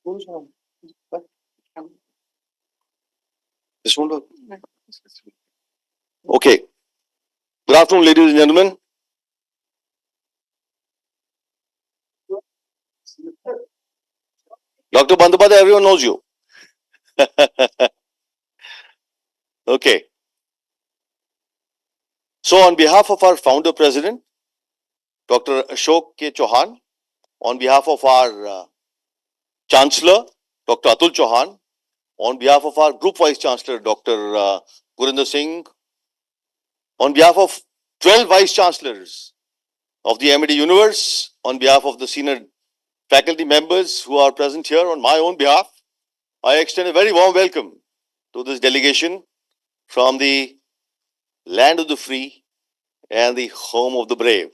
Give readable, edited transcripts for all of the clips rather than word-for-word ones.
This one. Okay. Good afternoon, ladies and gentlemen. Dr. Bandapade, everyone knows you. Okay. So, on behalf of our founder president, Dr. Ashok K. Chauhan, on behalf of our chancellor, Dr. Atul Chauhan, on behalf of our group vice chancellor, Dr. Gurinder Singh, on behalf of 12 vice chancellors of the MED universe, on behalf of the senior faculty members who are present here, on my own behalf, I extend a very warm welcome to this delegation from the land of the free and the home of the brave,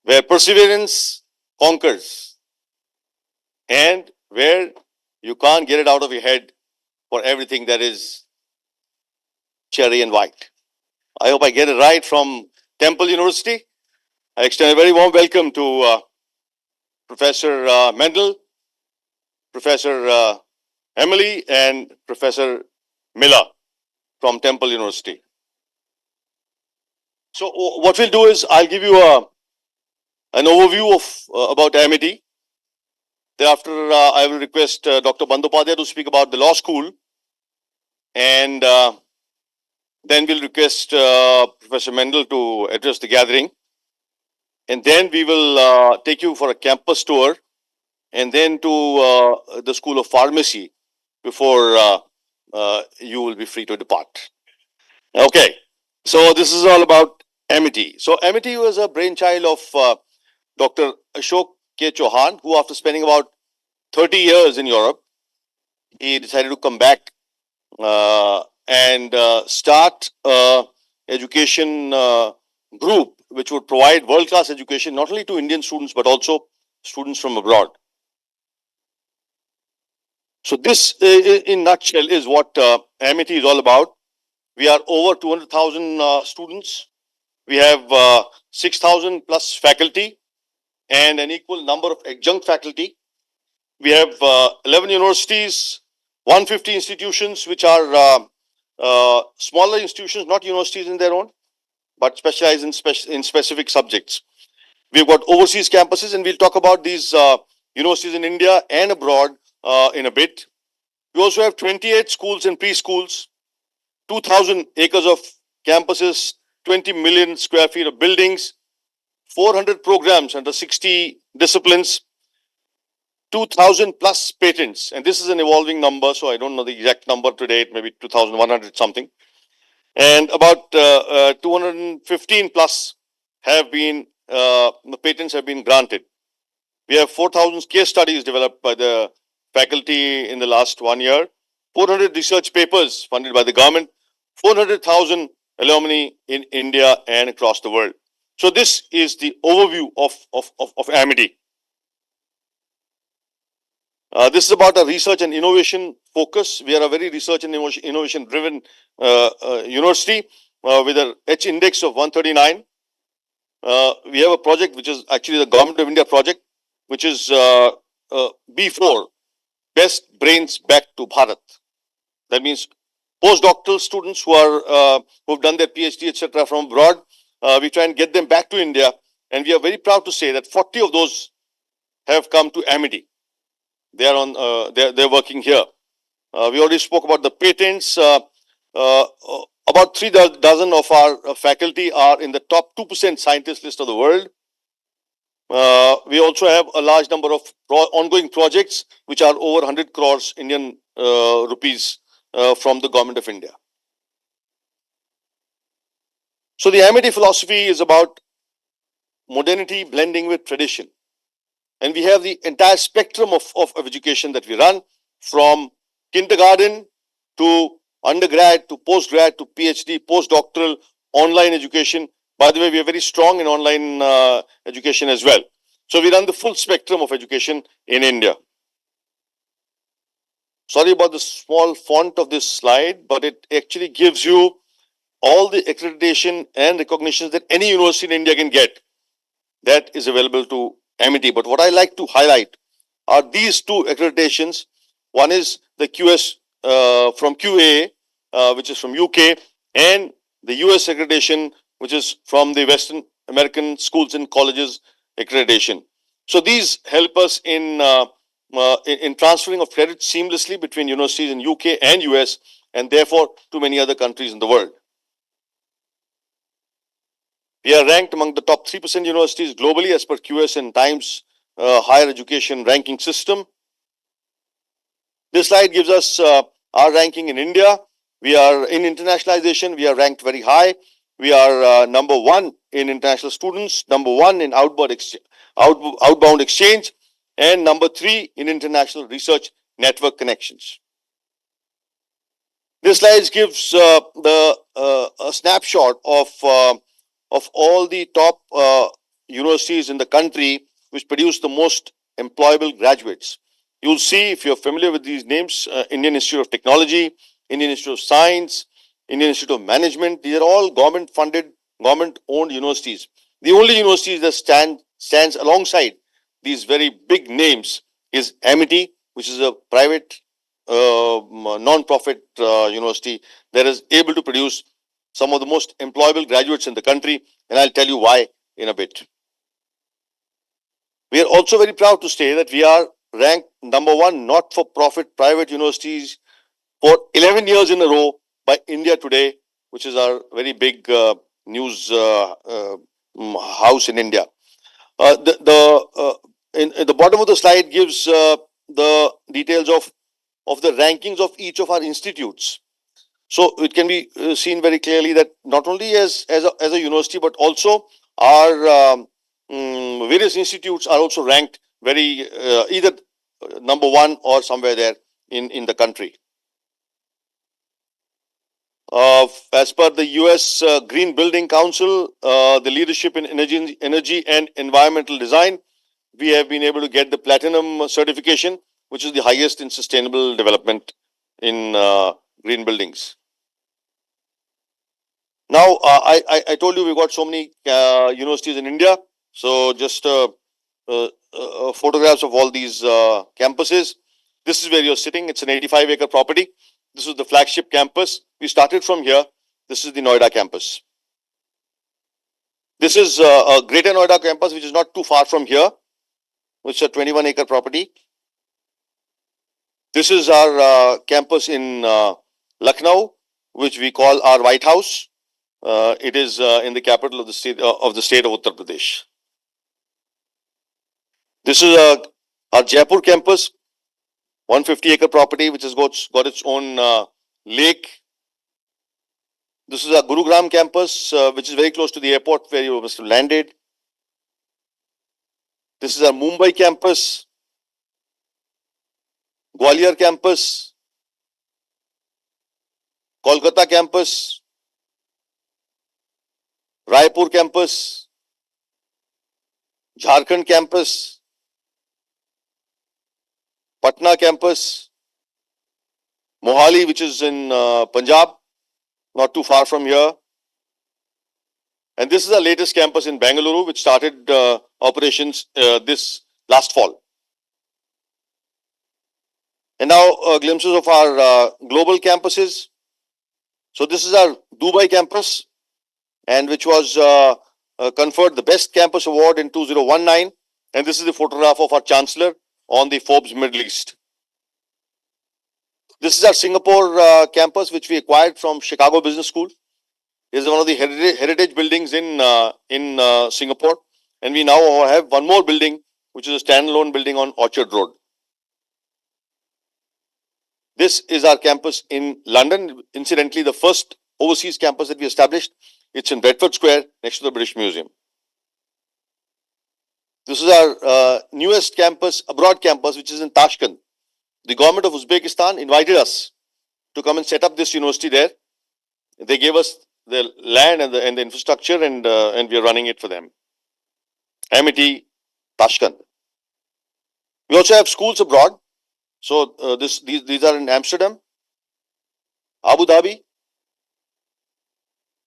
where perseverance conquers and where you can't get it out of your head for everything that is cherry and white. I hope I get it right from Temple University. I extend a very warm welcome to Professor Mendel, Professor Emily, and Professor Miller from Temple University. So what we'll do is I'll give you an overview of about MED. Thereafter, I will request Dr. Bandyopadhyay to speak about the law school, and then we'll request Professor Mendel to address the gathering, and then we will take you for a campus tour, and then to the School of Pharmacy before you will be free to depart. Okay, so this is all about MED. So MED was a brainchild of Dr. Ashok K. Chauhan, who after spending about 30 years in Europe, he decided to come back and start education group which would provide world-class education not only to Indian students but also students from abroad. So this, in nutshell, is what MED is all about. We are over 200,000 students. We have 6,000 plus faculty and an equal number of adjunct faculty. We have 11 universities, 150 institutions, which are smaller institutions, not universities in their own, but specialize in specific subjects. We've got overseas campuses, and we'll talk about these universities in India and abroad in a bit. We also have 28 schools and preschools, 2,000 acres of campuses, 20 million square feet of buildings, 400 programs under 60 disciplines, 2,000 plus patents, and this is an evolving number, so I don't know the exact number today, it may be 2,100 something, and about 215 plus have been, the patents have been granted. We have 4,000 case studies developed by the faculty in the last 1 year, 400 research papers funded by the government, 400,000 alumni in India and across the world. So this is the overview of MED. This is about a research and innovation focus. We are a very research and innovation driven university with an H index of 139. We have a project which is actually the Government of India project, which is B4, Best Brains Back to Bharat. That means postdoctoral students who are who've done their PhD, etc., from abroad. We try and get them back to India, and we are very proud to say that 40 of those have come to MED. They are on. They're working here. We already spoke about the patents. About 3 dozen of our faculty are in the top 2% scientist list of the world. We also have a large number of ongoing projects which are over 100 crores Indian rupees from the Government of India. So the MED philosophy is about modernity blending with tradition. And we have the entire spectrum of education that we run, from kindergarten to undergrad to postgrad to PhD, postdoctoral, online education. By the way, we are very strong in online education as well. So we run the full spectrum of education in India. Sorry about the small font of this slide, but it actually gives you all the accreditation and recognitions that any university in India can get. That is available to MED. But what I like to highlight are these two accreditations. One is the QS from QA, which is from UK, and the US accreditation, which is from the Western American Schools and Colleges accreditation. So these help us in transferring of credit seamlessly between universities in UK and US, and therefore to many other countries in the world. We are ranked among the top 3% universities globally as per QS and Times higher education ranking system. This slide gives us our ranking in India. We are in internationalization. We are ranked very high. We are number one in international students, number one in outbound exchange, and number three in international research network connections. This slide gives a snapshot of all the top universities in the country which produce the most employable graduates. You'll see, if you're familiar with these names, Indian Institute of Technology, Indian Institute of Science, Indian Institute of Management, these are all government-funded, government-owned universities. The only universities that stands alongside these very big names is Amity, which is a private non-profit university that is able to produce some of the most employable graduates in the country, and I'll tell you why in a bit. We are also very proud to say that we are ranked number one not-for-profit private universities for 11 years in a row by India Today, which is our very big news house in India. In the bottom of the slide gives the details of the rankings of each of our institutes. So it can be seen very clearly that not only as a university, but also our various institutes are also ranked very either number one or somewhere there in the country. As per the US Green Building Council, the leadership in energy and environmental design, we have been able to get the platinum certification, which is the highest in sustainable development in green buildings. Now, I told you we've got so many universities in India. So just photographs of all these campuses. This is where you're sitting. It's an 85-acre property. This is the flagship campus. We started from here. This is the Noida campus. This is a Greater Noida campus, which is not too far from here, which is a 21-acre property. This is our campus in Lucknow, which we call our White House. It is in the capital of the state of Uttar Pradesh. This is our Jaipur campus, 150-acre property, which has got its own lake. This is our Gurugram campus, which is very close to the airport where you must have landed. This is our Mumbai campus, Gwalior campus, Kolkata campus, Raipur campus, Jharkhand campus, Patna campus, Mohali, which is in Punjab, not too far from here. And this is our latest campus in Bengaluru, which started operations this last fall. And now glimpses of our global campuses. So this is our Dubai campus, and which was conferred the Best Campus Award in 2019. And this is the photograph of our Chancellor on the Forbes Middle East. This is our Singapore campus, which we acquired from Chicago Business School. This is one of the heritage buildings in Singapore. And we now have one more building, which is a standalone building on Orchard Road. This is our campus in London. Incidentally, the first overseas campus that we established. It's in Bedford Square, next to the British Museum. This is our newest campus, abroad campus, which is in Tashkent. The government of Uzbekistan invited us to come and set up this university there. They gave us the land and the infrastructure, and we are running it for them. Amity, Tashkent. We also have schools abroad. So these are in Amsterdam, Abu Dhabi,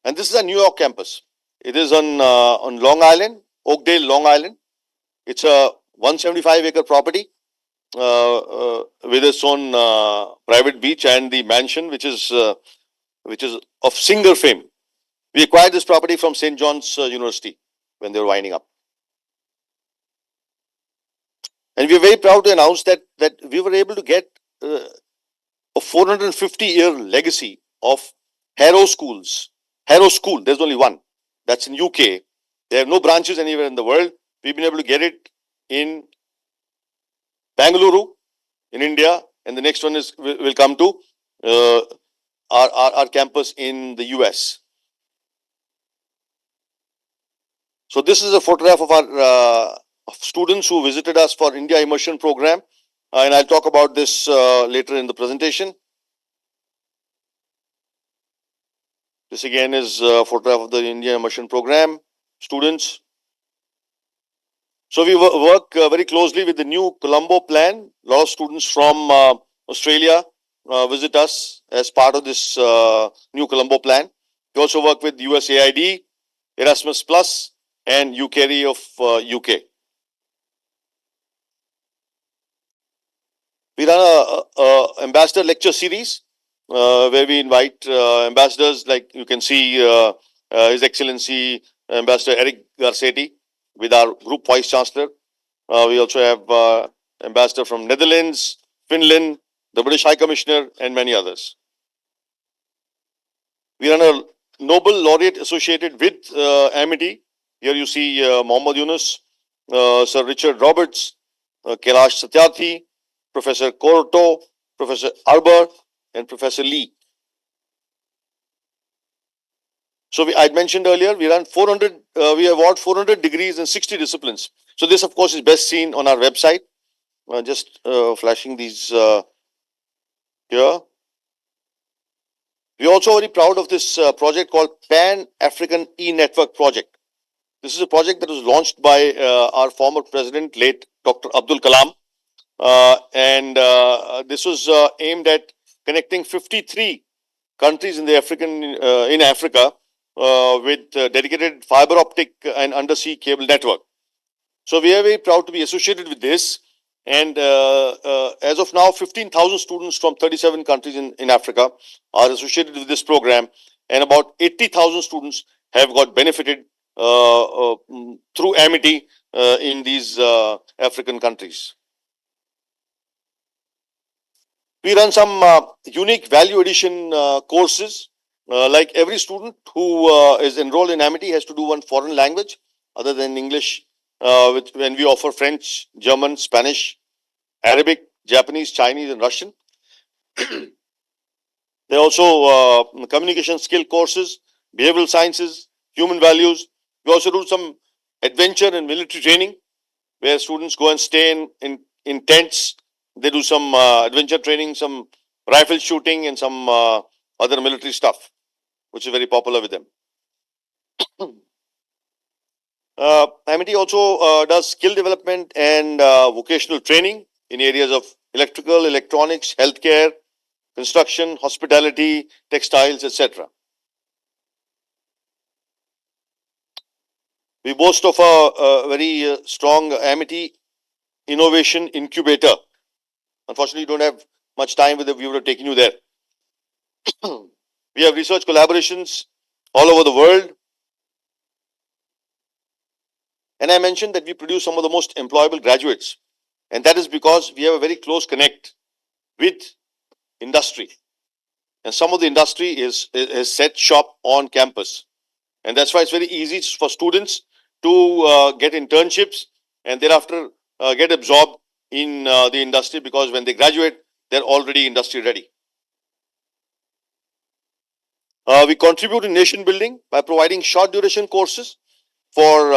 and this is a New York campus. It is on Long Island, Oakdale, Long Island. It's a 175-acre property. with its own private beach and the mansion, which is of singer fame. We acquired this property from St. John's University when they were winding up. And we are very proud to announce that we were able to get a 450-year legacy of Harrow schools. Harrow School, there's only one. That's in UK. They have no branches anywhere in the world. We've been able to get it in Bangalore, in India, and the next one will come to our campus in the US. So this is a photograph of our students who visited us for India Immersion Program, and I'll talk about this later in the presentation. This again is a photograph of the India Immersion Program students. So we work very closely with the new Colombo plan. A lot of students from Australia visit us as part of this new Colombo plan. We also work with USAID, Erasmus Plus, and UCARI of UK. We run a ambassador lecture series where we invite ambassadors, like you can see His Excellency Ambassador Eric Garcetti with our group vice chancellor. We also have ambassador from Netherlands, Finland, the British High Commissioner, and many others. We run a Nobel laureate associated with Amity. Here you see Mohammad Yunus, Sir Richard Roberts, Kailash Satyarthi, Professor Corto, Professor Arber, and Professor Lee. So I mentioned earlier, we run 400, we award 400 degrees in 60 disciplines. So this, of course, is best seen on our website. Just flashing these here. We are also very proud of this project called Pan-African E-Network Project. This is a project that was launched by our former president, late Dr. Abdul Kalam. This was aimed at connecting 53 countries in the in Africa with dedicated fiber optic and undersea cable network. So we are very proud to be associated with this. And as of now, 15,000 students from 37 countries in Africa are associated with this program, and about 80,000 students have got benefited through Amity in these African countries. We run some unique value addition courses. Like every student who is enrolled in Amity has to do one foreign language other than English, when we offer French, German, Spanish, Arabic, Japanese, Chinese, and Russian. There are also communication skill courses, behavioral sciences, human values. We also do some adventure and military training where students go and stay in tents. They do some adventure training, some rifle shooting, and some other military stuff, which is very popular with them. Amity also does skill development and vocational training in areas of electrical, electronics, healthcare, construction, hospitality, textiles, etc. We boast of a very strong Amity innovation incubator. Unfortunately, we don't have much time with the viewer taking you there. We have research collaborations all over the world. And I mentioned that we produce some of the most employable graduates. And that is because we have a very close connect with industry. And some of the industry is set shop on campus. And that's why it's very easy for students to get internships and thereafter get absorbed in the industry, because when they graduate, they're already industry ready. We contribute in nation building by providing short duration courses for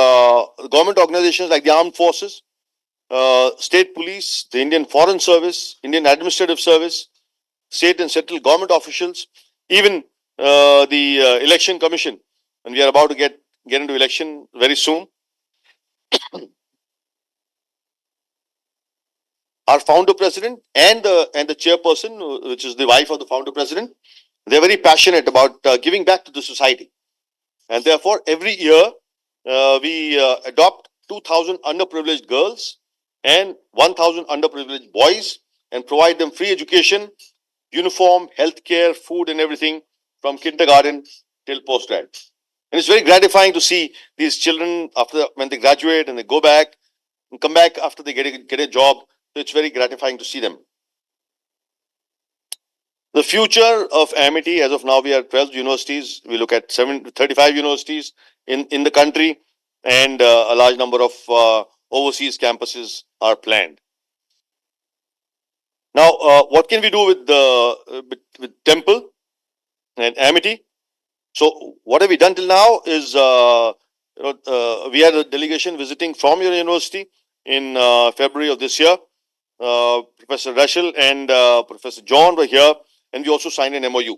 government organizations like the armed forces, state police, the Indian Foreign Service, Indian Administrative Service, state and central government officials, even the Election Commission. And we are about to get into election very soon. Our founder president and the chairperson, which is the wife of the founder president, they're very passionate about giving back to the society. And therefore, every year we adopt 2,000 underprivileged girls and 1,000 underprivileged boys and provide them free education, uniform, healthcare, food, and everything from kindergarten till postgrad. And it's very gratifying to see these children after when they graduate and they go back and come back after they get a job. So it's very gratifying to see them. The future of Amity, as of now, we have 12 universities. We look at 35 universities in the country, and a large number of overseas campuses are planned. Now, what can we do with the with Temple and Amity? So, what have we done till now is we had a delegation visiting from your university in February of this year. Professor Rachel and Professor John were here, and we also signed an MOU.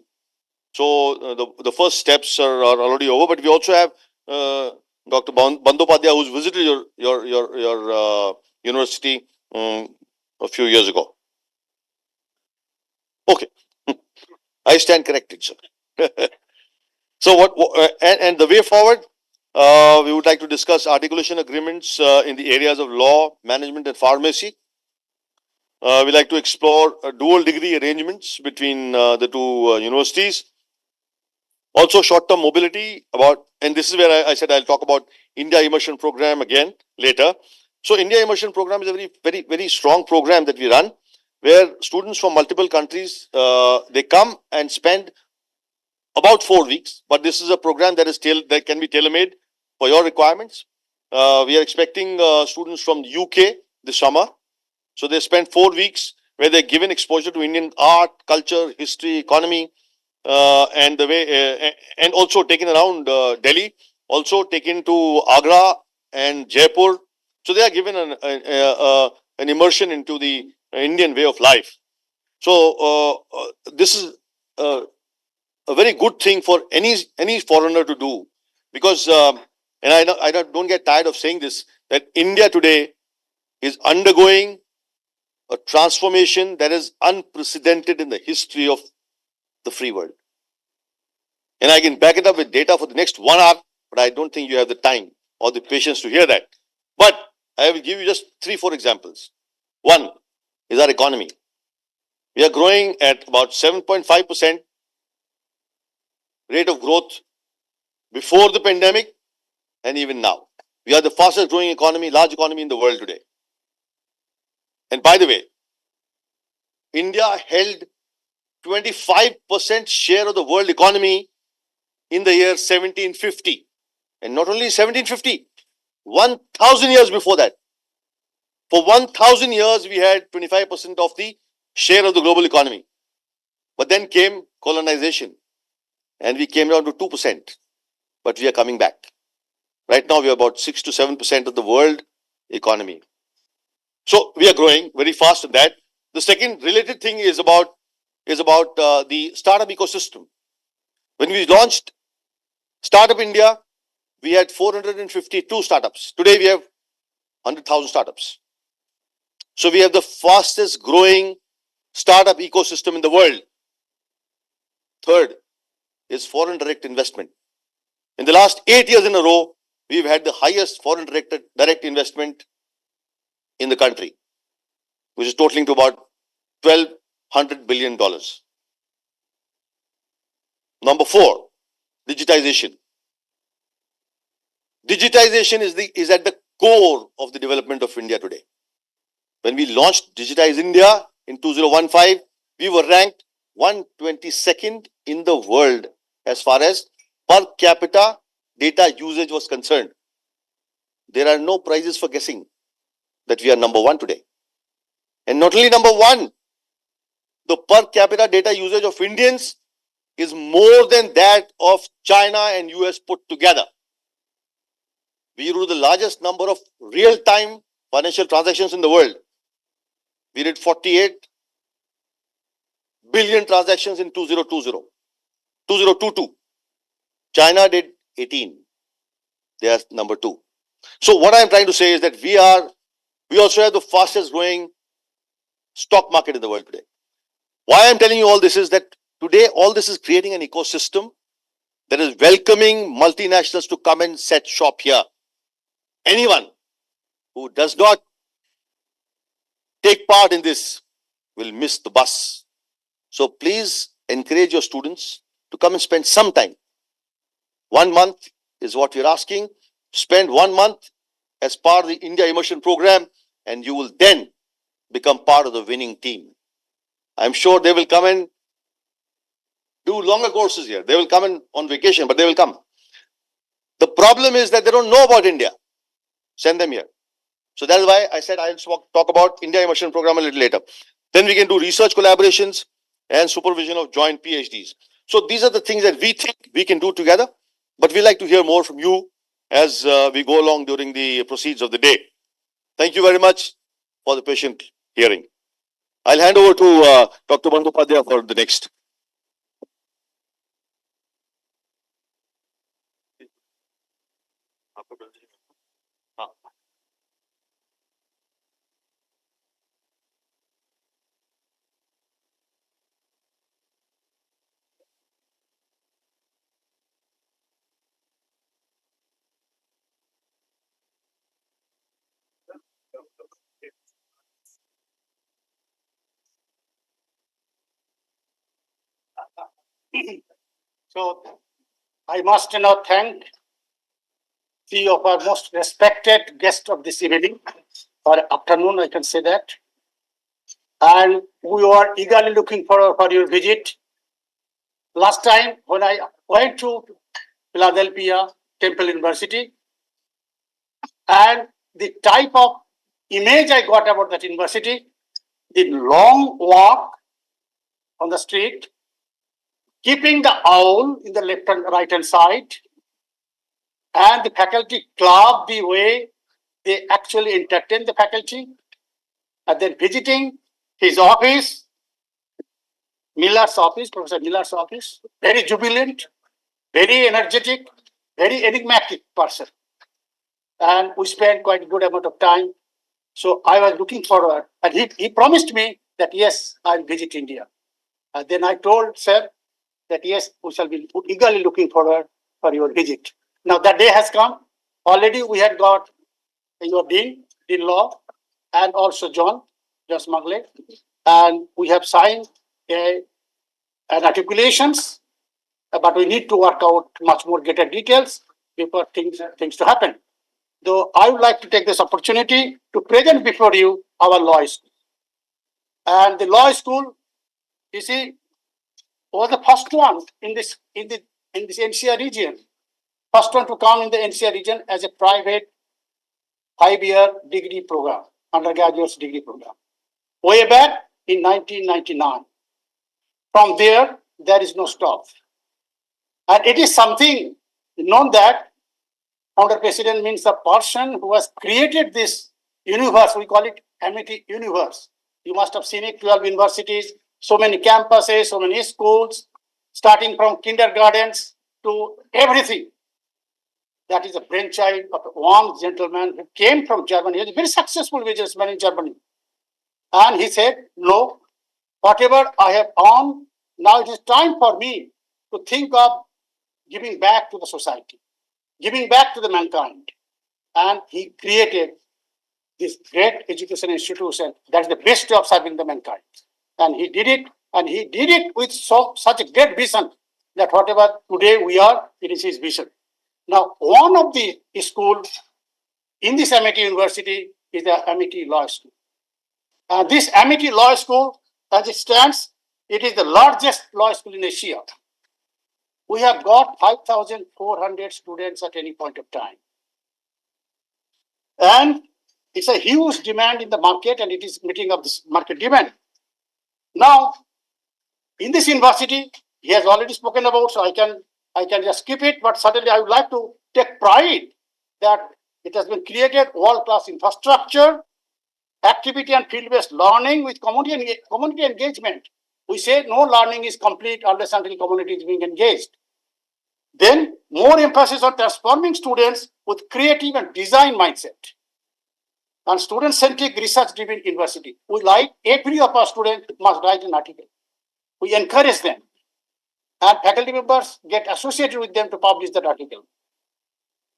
So the first steps are already over, but we also have Dr. Bandopadhyay, who's visited your university a few years ago. Okay, I stand corrected, sir. So and the way forward, we would like to discuss articulation agreements in the areas of law, management, and pharmacy. We like to explore dual degree arrangements between the two universities. Also, short-term mobility and this is where I said I'll talk about India Immersion Program again later. So, India Immersion Program is a very strong program that we run, where students from multiple countries they come and spend about 4 weeks. But this is a program that can be tailor-made for your requirements. We are expecting students from the UK this summer. So they spend 4 weeks where they're given exposure to Indian art, culture, history, economy, and the way, and also taken around Delhi, also taken to Agra and Jaipur. So they are given an immersion into the Indian way of life. So this is a very good thing for any foreigner to do, because and I don't get tired of saying this, that India today is undergoing a transformation that is unprecedented in the history of the free world. And I can back it up with data for the next 1 hour, but I don't think you have the time or the patience to hear that. But I will give you just 3-4 examples. One is our economy. We are growing at about 7.5% rate of growth before the pandemic and even now. We are the fastest growing economy, large economy in the world today. And by the way, India held 25% share of the world economy in the year 1750. And not only 1750, 1000 years before that. For 1000 years, we had 25% of the share of the global economy. But then came colonization, and we came down to 2%. But we are coming back. Right now, we are about 6 to 7% of the world economy. So we are growing very fast in that. The second related thing is about the startup ecosystem. When we launched Startup India, we had 452 startups. Today we have 100,000 startups. So we have the fastest growing startup ecosystem in the world. Third is foreign direct investment. In the last 8 years in a row, we've had the highest foreign direct investment in the country, which is totaling to about $1,200 billion. Number 4, digitization. Digitization is at the core of the development of India today. When we launched Digitize India in 2015, we were ranked 122nd in the world as far as per capita data usage was concerned. There are no prizes for guessing that we are number 1 today. And not only number 1, the per capita data usage of Indians is more than that of China and US put together. We do the largest number of real-time financial transactions in the world. We did 48 billion transactions in 2022. China did 18. They are number 2. So what I am trying to say is that we also have the fastest growing stock market in the world today. Why I am telling you all this is that today all this is creating an ecosystem that is welcoming multinationals to come and set shop here. Anyone who does not take part in this will miss the bus. So please encourage your students to come and spend some time. 1 month is what we're asking. Spend 1 month as part of the India Immersion Program, and you will then become part of the winning team. I'm sure they will come and do longer courses here. They will come in on vacation, but they will come. The problem is that they don't know about India. Send them here. So that's why I said I'll talk about India Immersion Program a little later. Then we can do research collaborations and supervision of joint PhDs. So these are the things that we think we can do together, but we like to hear more from you as we go along during the proceeds of the day. Thank you very much for the patient hearing. I'll hand over to Dr. Bandyopadhyay for the next. So I must now thank three of our most respected guests of this evening or afternoon, I can say that. And we are eagerly looking forward for your visit. Last time when I went to Philadelphia Temple University, and the type of image I got about that university, the long walk on the street, keeping the owl in the left and right hand side, and the faculty club, the way they actually entertain the faculty, and then visiting his office, Miller's office, Professor Miller's office, very jubilant, very energetic, very enigmatic person. And we spent quite a good amount of time. So I was looking forward, and he promised me that yes, I'll visit India. And then I told sir that yes, we shall be eagerly looking forward for your visit. Now that day has come. Already we had got your Dean Law, and also John Smuggler, and we have signed an articulations, but we need to work out much more greater details before things to happen. Though I would like to take this opportunity to present before you our law school. And the law school, you see, was the first one in this NCR region. First one to come in the NCR region as a private 5-year degree program, undergraduate degree program, way back in 1999. From there is no stop. And it is something known that founder president means the person who has created this universe. We call it Amity universe. You must have seen it, 12 universities, so many campuses, so many schools, starting from kindergartens to everything. That is a brainchild of one gentleman who came from Germany. He was a very successful businessman in Germany. And he said, no, whatever I have earned, now it is time for me to think of giving back to the society, giving back to the mankind. And he created this great education institution that is the best way of serving the mankind. And he did it, and he did it with such a great vision that whatever today we are, it is his vision. Now, one of the schools in this Amity University is the Amity Law School. This Amity Law School, as it stands, it is the largest law school in Asia. We have got 5,400 students at any point of time. And it's a huge demand in the market, and it is meeting of this market demand. Now, in this university, he has already spoken about, so I can just skip it, but certainly I would like to take pride that it has been created world-class infrastructure, activity and field-based learning with community engagement. We say no learning is complete unless until community is being engaged. Then more emphasis on transforming students with creative and design mindset. And student-centric research-driven university. We like every of our students must write an article. We encourage them. And faculty members get associated with them to publish that article.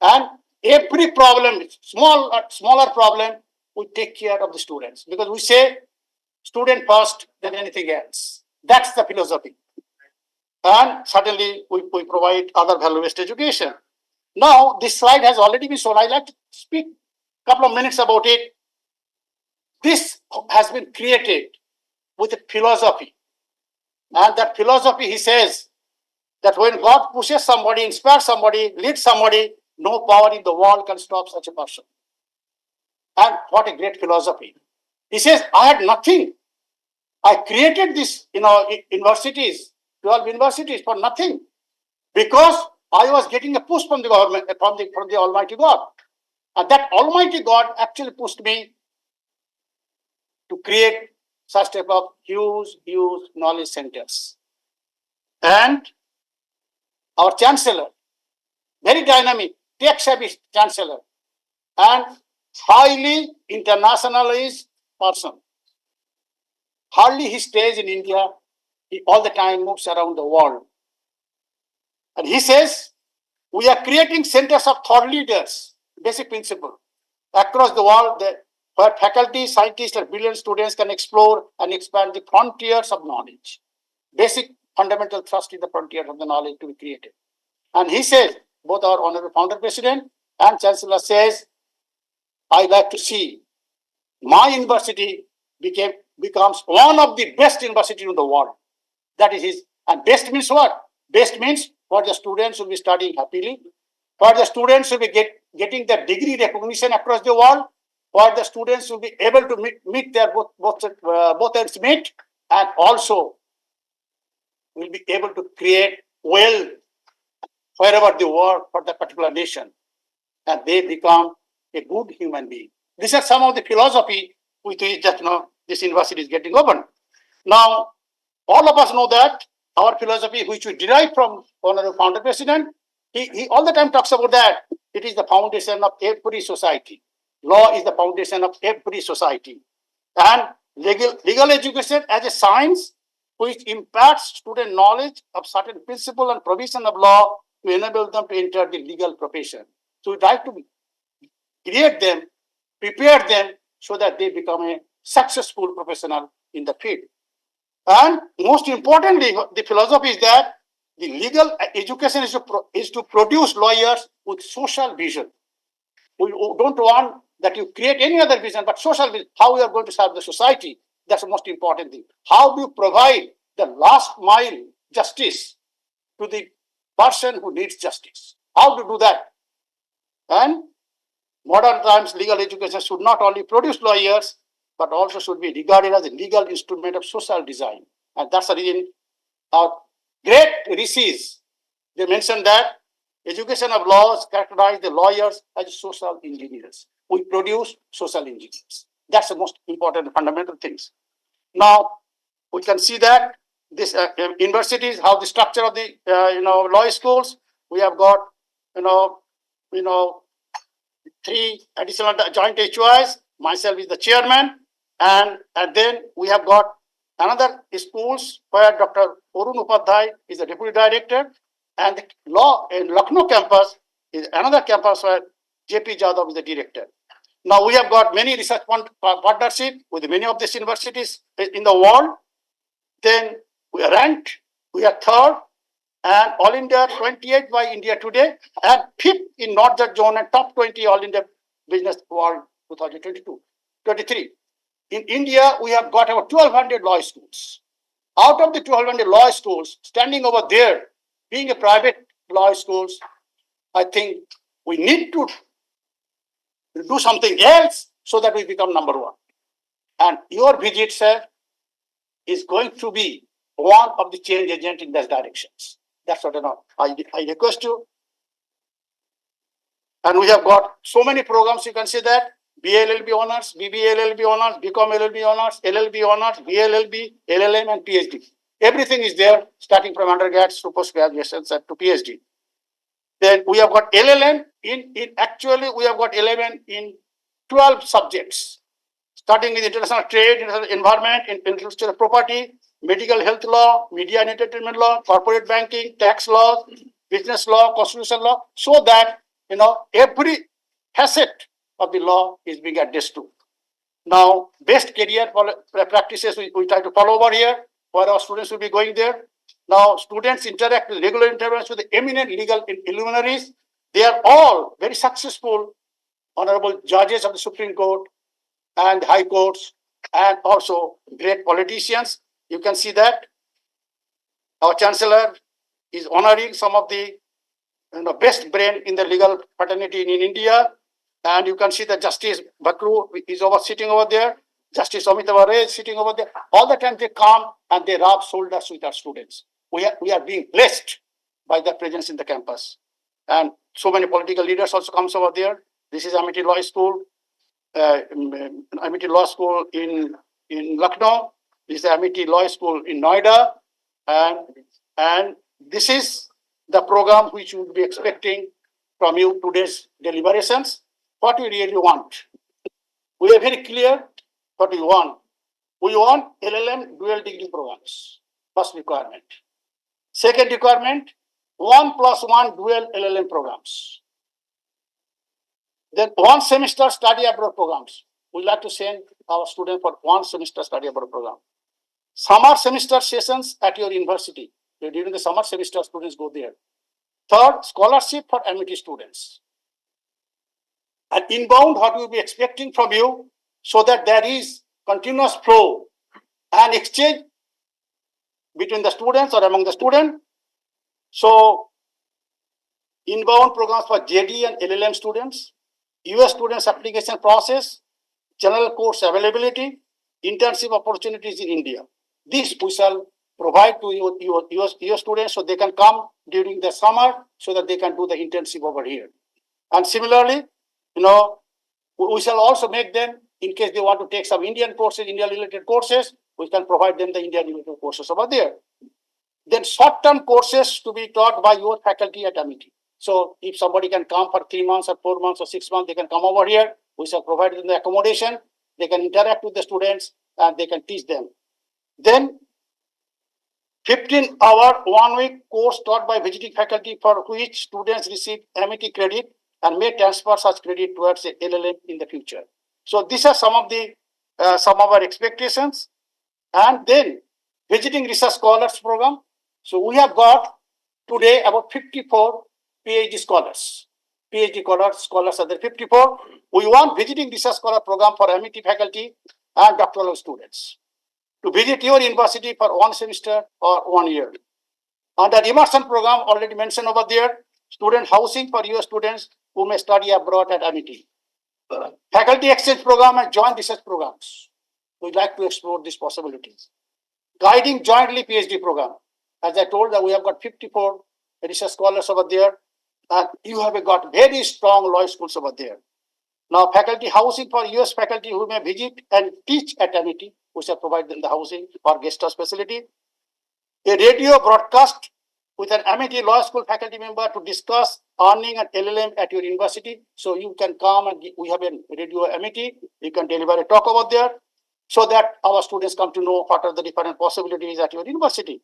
And every problem, smaller problem, we take care of the students because we say student first, then anything else. That's the philosophy. And certainly we provide other value-based education. Now, this slide has already been shown. I'd like to speak a couple of minutes about it. This has been created with a philosophy. And that philosophy, he says, that when God pushes somebody, inspires somebody, leads somebody, no power in the world can stop such a person. And what a great philosophy. He says, I had nothing. I created this, universities, 12 universities for nothing. Because I was getting a push from the government, from the Almighty God. And that Almighty God actually pushed me to create such type of huge knowledge centers. And our chancellor, very dynamic, tech-savvy chancellor, and highly internationalized person. Hardly he stays in India. He all the time moves around the world. And he says, we are creating centers of thought leaders, basic principle, across the world where faculty, scientists, and brilliant students can explore and expand the frontiers of knowledge. Basic fundamental thrust in the frontiers of the knowledge to be created. And he says, both our honorable founder president and chancellor says, I like to see my university becomes one of the best universities in the world. That is his. And best means what? Best means for the students will be studying happily, for the students will be getting their degree recognition across the world, for the students will be able to meet their both ends meet, and also will be able to create wealth wherever they work for that particular nation, and they become a good human being. These are some of the philosophy which is just this university is getting open. Now, all of us know that our philosophy, which we derive from honorable founder president, he all the time talks about that. It is the foundation of every society. Law is the foundation of every society. And legal education as a science which imparts student knowledge of certain principle and provision of law to enable them to enter the legal profession. So we try to create them, prepare them so that they become a successful professional in the field. And most importantly, the philosophy is that the legal education is to produce lawyers with social vision. We don't want that you create any other vision, but social vision, how we are going to serve the society. That's the most important thing. How do you provide the last mile justice to the person who needs justice? How to do that? And modern times, legal education should not only produce lawyers, but also should be regarded as a legal instrument of social design. And that's the reason our great rishis, they mentioned that education of laws characterize the lawyers as social engineers. We produce social engineers. That's the most important fundamental things. Now, we can see that this universities, how the structure of the law schools, we have got 3 additional joint HOIs. Myself is the chairman, and then we have got another schools where Dr. Arun Upadhyay is the deputy director, and the law in Lucknow campus is another campus where JP Jadhav is the director. Now we have got many research partnership with many of these universities in the world. Then we are ranked, we are third, and All India 28 by India Today, and fifth in Northern Zone and top 20 All India Business World 2022-23. In India, we have got about 1,200 law schools. Out of the 1,200 law schools, standing over there, being a private law schools, I think we need to do something else so that we become number one. And your visit, sir, is going to be one of the change agent in those directions. That's what I request you. And we have got so many programs, you can see that. BLLB honors, BBLLB honors, BCom LLB honors, LLB honors, BLLB, LLM, and PhD. Everything is there, starting from undergrads to post-graduations and to PhD. Then we have got LLM actually we have got 11 in 12 subjects, starting with international trade, international environment, intellectual property, medical health law, media and entertainment law, corporate banking, tax law, business law, constitutional law, so that every facet of the law is being addressed to. Now, best career practices we try to follow over here, where our students will be going there. Now, students interact with regular interventions with the eminent legal luminaries. They are all very successful, honorable judges of the Supreme Court and high courts, and also great politicians. You can see that our chancellor is honoring some of the best brain in the legal fraternity in India. And you can see that Justice Bakru is sitting over there. Justice Amitabh Ray is sitting over there. All the time they come and they rub shoulders with our students. We are being blessed by their presence in the campus. And so many political leaders also comes over there. This is Amity Law School, Amity Law School in Lucknow. This is Amity Law School in Noida. And this is the program which you would be expecting from you today's deliberations. What we really want. We are very clear what we want. We want LLM dual degree programs. First requirement. Second requirement, 1+1 dual LLM programs. Then 1 semester study abroad programs. We like to send our students for 1 semester study abroad program. Summer semester sessions at your university. During the summer semester, students go there. Third, scholarship for Amity students. And inbound, what we will be expecting from you, so that there is continuous flow and exchange between the students or among the students. So, inbound programs for JD and LLM students, US students application process, general course availability, internship opportunities in India. This we shall provide to your students so they can come during the summer so that they can do the internship over here. And similarly, we shall also make them, in case they want to take some Indian courses, India-related courses, we can provide them the India-related courses over there. Then short-term courses to be taught by your faculty at Amity. So if somebody can come for 3 months or 4 months or 6 months, they can come over here. We shall provide them the accommodation. They can interact with the students and they can teach them. Then 15-hour 1 week course taught by visiting faculty for which students receive Amity credit and may transfer such credit towards a LLM in the future. So these are some of our expectations. And then visiting research scholars program. So we have got today about 54 PhD scholars. PhD scholars are there 54. We want visiting research scholar program for Amity faculty and doctoral students to visit your university for 1 semester or 1 year. Under immersion program already mentioned over there, student housing for your students who may study abroad at Amity. Faculty exchange program and joint research programs. We'd like to explore these possibilities. Guiding jointly PhD program. As I told that we have got 54 research scholars over there, and you have got very strong law schools over there. Now, faculty housing for US faculty who may visit and teach at Amity, we shall provide them the housing or guest house facility. A radio broadcast with an Amity Law School faculty member to discuss earning an LLM at your university. So you can come and we have a radio Amity. You can deliver a talk over there so that our students come to know what are the different possibilities at your university.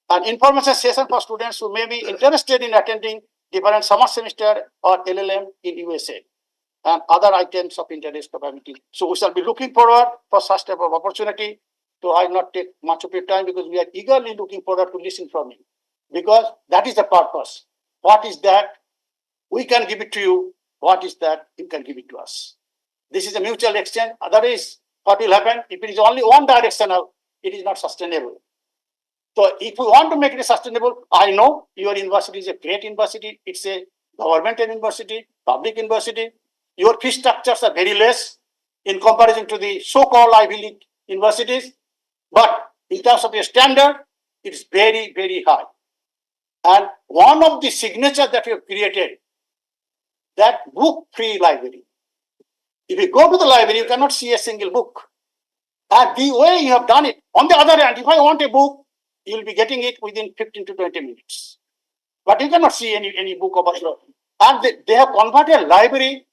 An information session for students who may be interested in attending different summer semester or LLM in USA and other items of interest of Amity. So we shall be looking forward for such type of opportunity. So I will not take much of your time because we are eagerly looking forward to listen from you. Because that is the purpose. What is that? We can give it to you. What is that? You can give it to us. This is a mutual exchange. Otherwise, what will happen? If it is only one directional, it is not sustainable. So if we want to make it sustainable, I know your university is a great university. It's a governmental university, public university. Your fee structures are very less in comparison to the so-called Ivy League universities. But in terms of your standard, it's very, very high. And one of the signatures that we have created, that book-free library. If you go to the library, you cannot see a single book. And the way you have done it, on the other hand, if I want a book, you will be getting it within 15 to 20 minutes. But you cannot see any book about it. And they have converted a library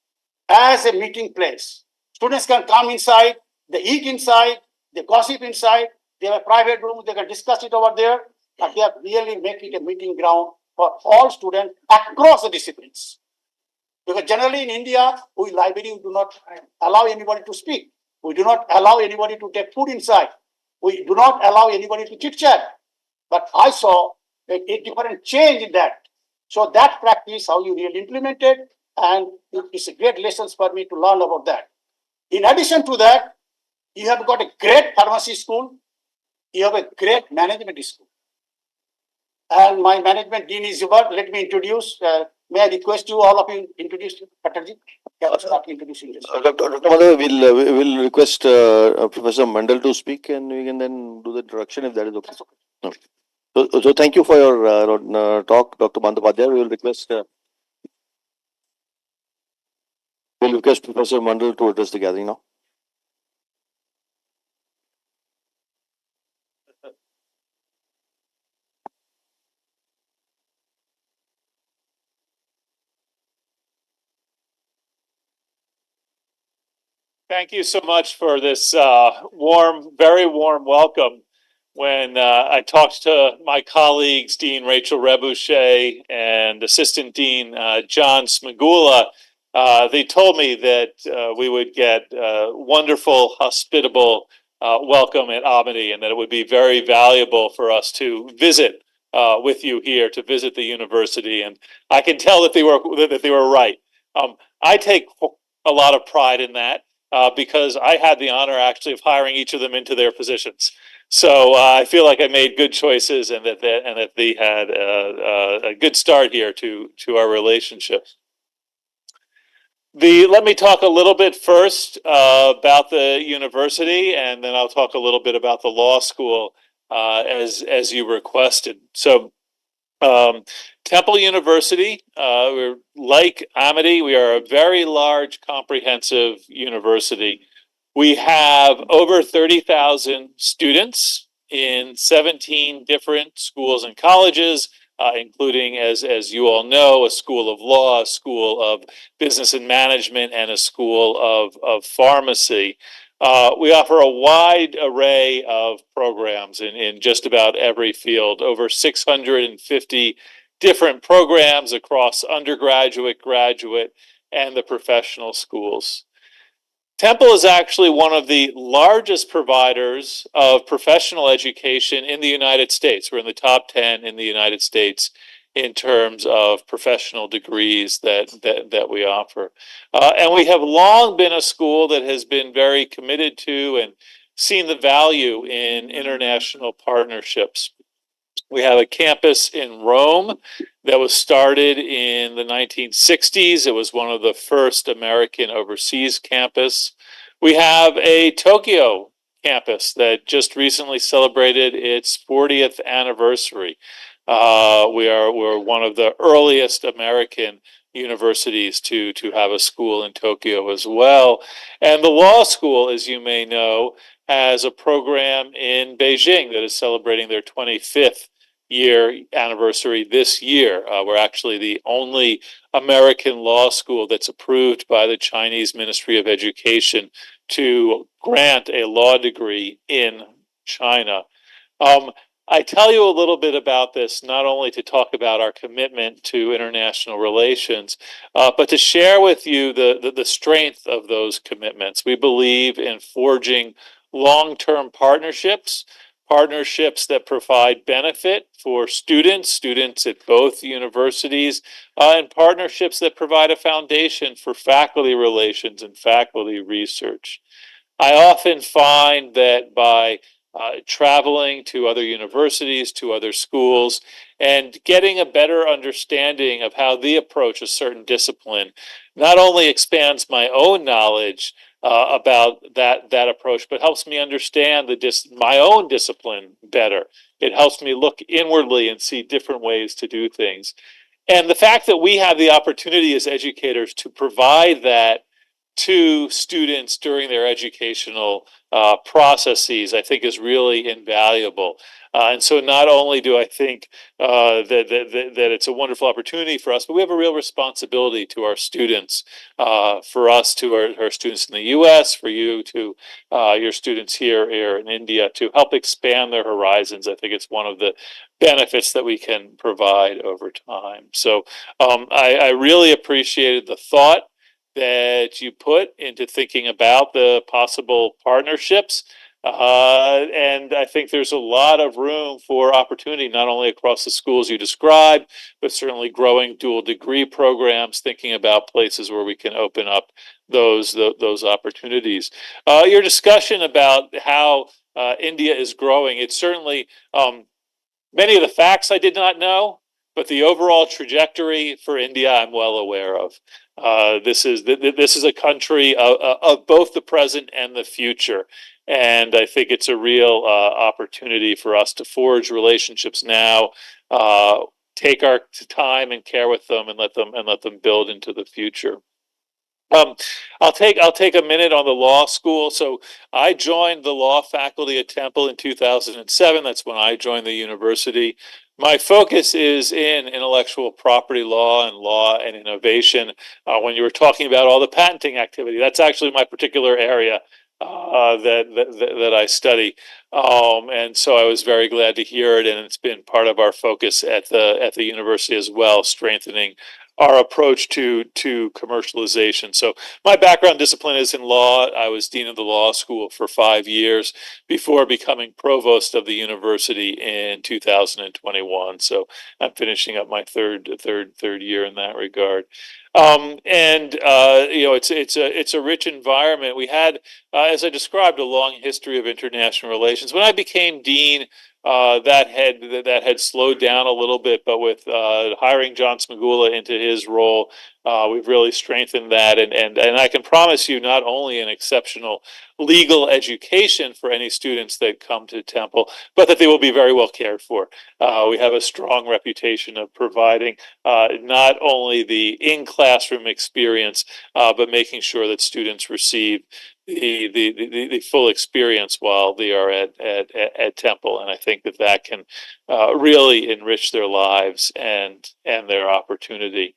as a meeting place. Students can come inside, they eat inside, they gossip inside, they have a private room, they can discuss it over there. But they have really make it a meeting ground for all students across the disciplines. Because generally in India, we library do not allow anybody to speak. We do not allow anybody to take food inside. We do not allow anybody to chit chat. But I saw a different change in that. So that practice, how you really implement it, and it's a great lessons for me to learn about that. In addition to that, you have got a great pharmacy school. You have a great management school. And my management dean is here. Let me introduce. May I request you, all of you, introduce Patarji? Yeah, start introducing yourself. Dr. Madhav, we'll request Professor Mandal to speak, and we can then do the introduction if that is okay. That's okay. Okay. So thank you for your talk, Dr. Bandyopadhyay. We will request Professor Mandal to address the gathering now. Thank you so much for this very warm welcome. When I talked to my colleagues, Dean Rachel Rebouche and Assistant Dean John Smagula, they told me that we would get wonderful, hospitable welcome at Amity, and that it would be very valuable for us to visit with you here, to visit the university. And I can tell that they were right. I take a lot of pride in that. Because I had the honor actually of hiring each of them into their positions. So I feel like I made good choices, and that they had a good start here to our relationship. Let me talk a little bit first about the university, and then I'll talk a little bit about the law school as you requested. So Temple University, we're like Amity, we are a very large, comprehensive university. We have over 30,000 students in 17 different schools and colleges, including, as you all know, a school of law, a school of business and management, and a school of pharmacy. We offer a wide array of programs in just about every field, over 650 different programs across undergraduate, graduate, and the professional schools. Temple is actually one of the largest providers of professional education in the United States. We're in the top 10 in the United States in terms of professional degrees that we offer. And we have long been a school that has been very committed to and seen the value in international partnerships. We have a campus in Rome that was started in the 1960s. It was one of the first American overseas campus. We have a Tokyo campus that just recently celebrated its 40th anniversary. We're one of the earliest American universities to have a school in Tokyo as well. And the law school, as you may know, has a program in Beijing that is celebrating their 25th year anniversary this year. We're actually the only American law school that's approved by the Chinese Ministry of Education to grant a law degree in China. I tell you a little bit about this, not only to talk about our commitment to international relations, but to share with you the strength of those commitments. We believe in forging long-term partnerships that provide benefit for students at both universities, and partnerships that provide a foundation for faculty relations and faculty research. I often find that by traveling to other universities, to other schools, and getting a better understanding of how they approach a certain discipline, not only expands my own knowledge about that approach, but helps me understand my own discipline better. It helps me look inwardly and see different ways to do things. And the fact that we have the opportunity as educators to provide that to students during their educational processes, I think, is really invaluable. And so not only do I think that it's a wonderful opportunity for us, but we have a real responsibility to our students, for us to our students in the U.S., for you to your students here in India, to help expand their horizons. I think it's one of the benefits that we can provide over time. So I really appreciated the thought that you put into thinking about the possible partnerships. And I think there's a lot of room for opportunity, not only across the schools you described, but certainly growing dual degree programs, thinking about places where we can open up those opportunities. Your discussion about how India is growing, it's certainly many of the facts I did not know, but the overall trajectory for India I'm well aware of. This is a country of both the present and the future, and I think it's a real opportunity for us to forge relationships now, take our time and care with them, and let them build into the future. I'll take a minute on the law school. So I joined the law faculty at Temple in 2007. That's when I joined the university. My focus is in intellectual property law and innovation. When you were talking about all the patenting activity, that's actually my particular area that I study. And so I was very glad to hear it, and it's been part of our focus at the university as well, strengthening our approach to commercialization. So my background discipline is in law. I was dean of the law school for 5 years before becoming provost of the university in 2021. So I'm finishing up my third year in that regard. It's a rich environment. We had, as I described, a long history of international relations. When I became dean, that had slowed down a little bit, but with hiring John Smagula into his role, we've really strengthened that. And I can promise you not only an exceptional legal education for any students that come to Temple, but that they will be very well cared for. We have a strong reputation of providing not only the in-classroom experience, but making sure that students receive the full experience while they are at Temple, and I think that can really enrich their lives and their opportunity.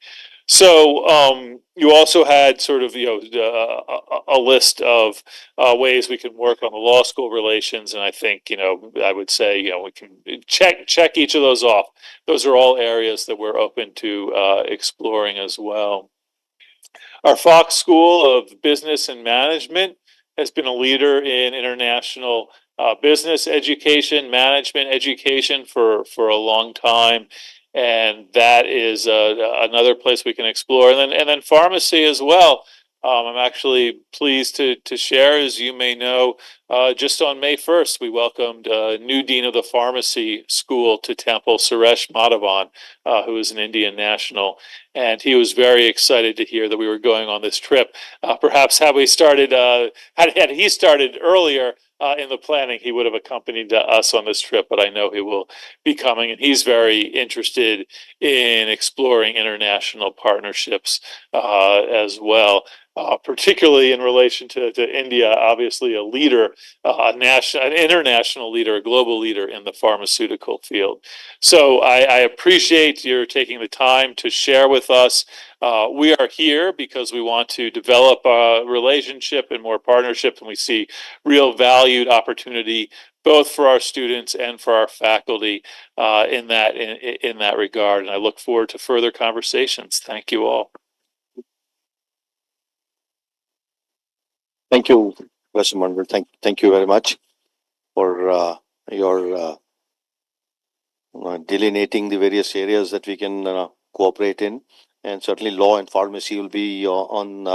So you also had sort of a list of ways we can work on the law school relations, and I think I would say we can check each of those off. Those are all areas that we're open to exploring as well. Our Fox School of Business and Management has been a leader in international business education, management education for a long time, and that is another place we can explore. And then pharmacy as well. I'm actually pleased to share, as you may know, just on May 1st, we welcomed a new dean of the pharmacy school to Temple, Suresh Madhavan, who is an Indian national. And he was very excited to hear that we were going on this trip. Perhaps had he started earlier in the planning, he would have accompanied us on this trip, but I know he will be coming, and he's very interested in exploring international partnerships as well. Particularly in relation to India, obviously a leader, an international leader, a global leader in the pharmaceutical field. So I appreciate your taking the time to share with us. We are here because we want to develop a relationship and more partnerships, and we see real valued opportunity both for our students and for our faculty in that regard. And I look forward to further conversations. Thank you all. Thank you, Professor Mangal. Thank you very much for your delineating the various areas that we can cooperate in, and certainly law and pharmacy will be on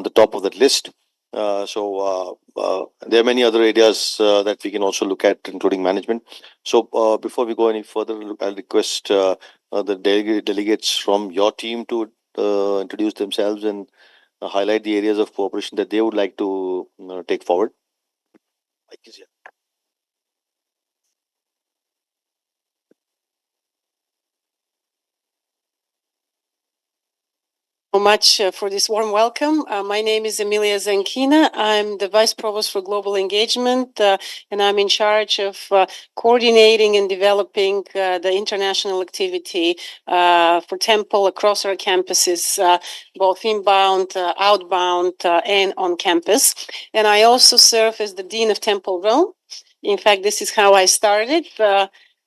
the top of that list. So there are many other areas that we can also look at, including management. So before we go any further, I'll request the delegates from your team to introduce themselves and highlight the areas of cooperation that they would like to take forward. Much for this warm welcome. My name is Emilia Zankina. I'm the Vice Provost for Global Engagement, and I'm in charge of coordinating and developing the international activity for Temple across our campuses, both inbound, outbound, and on campus. And I also serve as the Dean of Temple Rome. In fact, this is how I started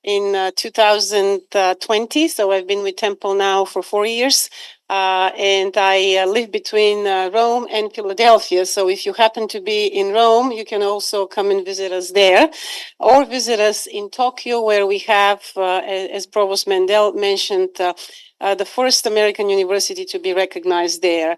in 2020. So I've been with Temple now for 4 years. and I live between Rome and Philadelphia. So if you happen to be in Rome, you can also come and visit us there, or visit us in Tokyo, where we have, as Provost Mandel mentioned, the first American university to be recognized there.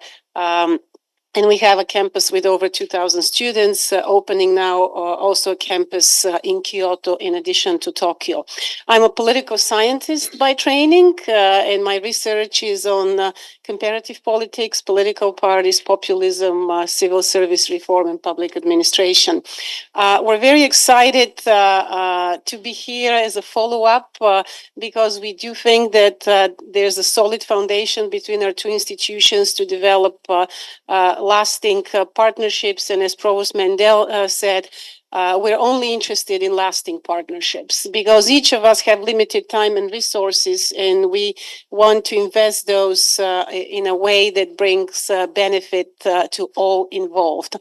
And we have a campus with over 2,000 students, opening now also a campus in Kyoto in addition to Tokyo. I'm a political scientist by training, and my research is on comparative politics, political parties, populism, civil service reform, and public administration. We're very excited to be here as a follow-up because we do think that there's a solid foundation between our two institutions to develop lasting partnerships. And as Provost Mandel said, we're only interested in lasting partnerships because each of us have limited time and resources, and we want to invest those in a way that brings benefit to all involved.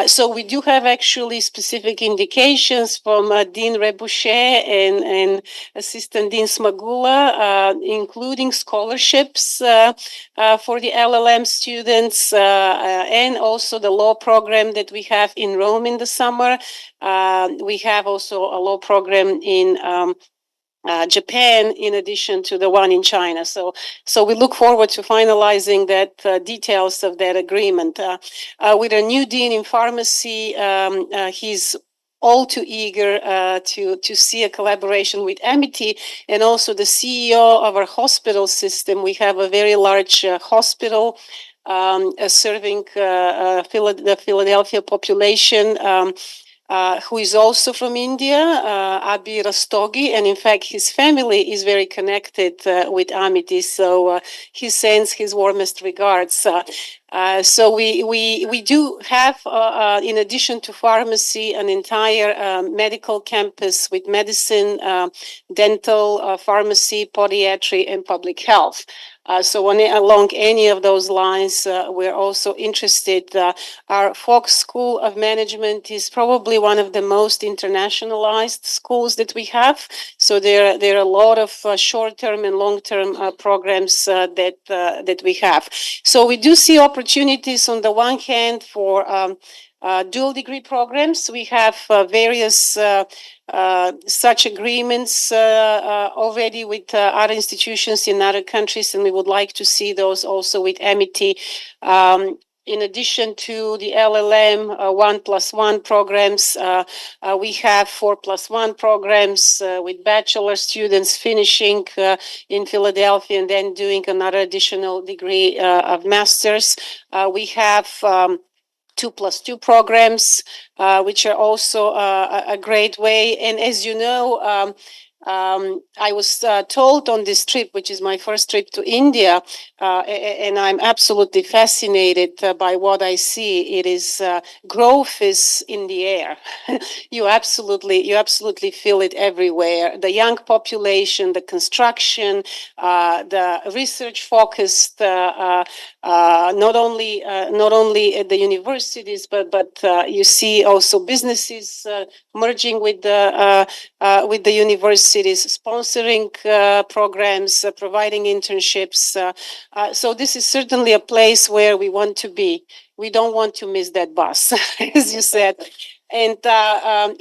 So we do have actually specific indications from Dean Reboucher and Assistant Dean Smagula, including scholarships for the LLM students and also the law program that we have in Rome in the summer. We have also a law program in Japan, in addition to the one in China. So we look forward to finalizing that details of that agreement. With a new dean in pharmacy, he's all too eager to see a collaboration with Amity, and also the CEO of our hospital system. We have a very large hospital serving the Philadelphia population, who is also from India, Abi Rastogi, and in fact his family is very connected with Amity, so he sends his warmest regards. So we do have, in addition to pharmacy, an entire medical campus with medicine, dental, pharmacy, podiatry, and public health. So along any of those lines, we're also interested. Our Fox School of Management is probably one of the most internationalized schools that we have. So there are a lot of short-term and long-term programs that we have. So we do see opportunities on the one hand for dual degree programs. We have various such agreements already with other institutions in other countries, and we would like to see those also with Amity. In addition to the LLM 1+1 programs, we have 4+1 programs with bachelor students finishing in Philadelphia and then doing another additional degree of master's. We have 2+2 programs, which are also a great way. And as you know, I was told on this trip, which is my first trip to India, and I'm absolutely fascinated by what I see. It is growth is in the air. You absolutely feel it everywhere. The young population, the construction, the research focused, not only at the universities, but you see also businesses merging with the universities, sponsoring programs, providing internships. So this is certainly a place where we want to be. We don't want to miss that bus, as you said. And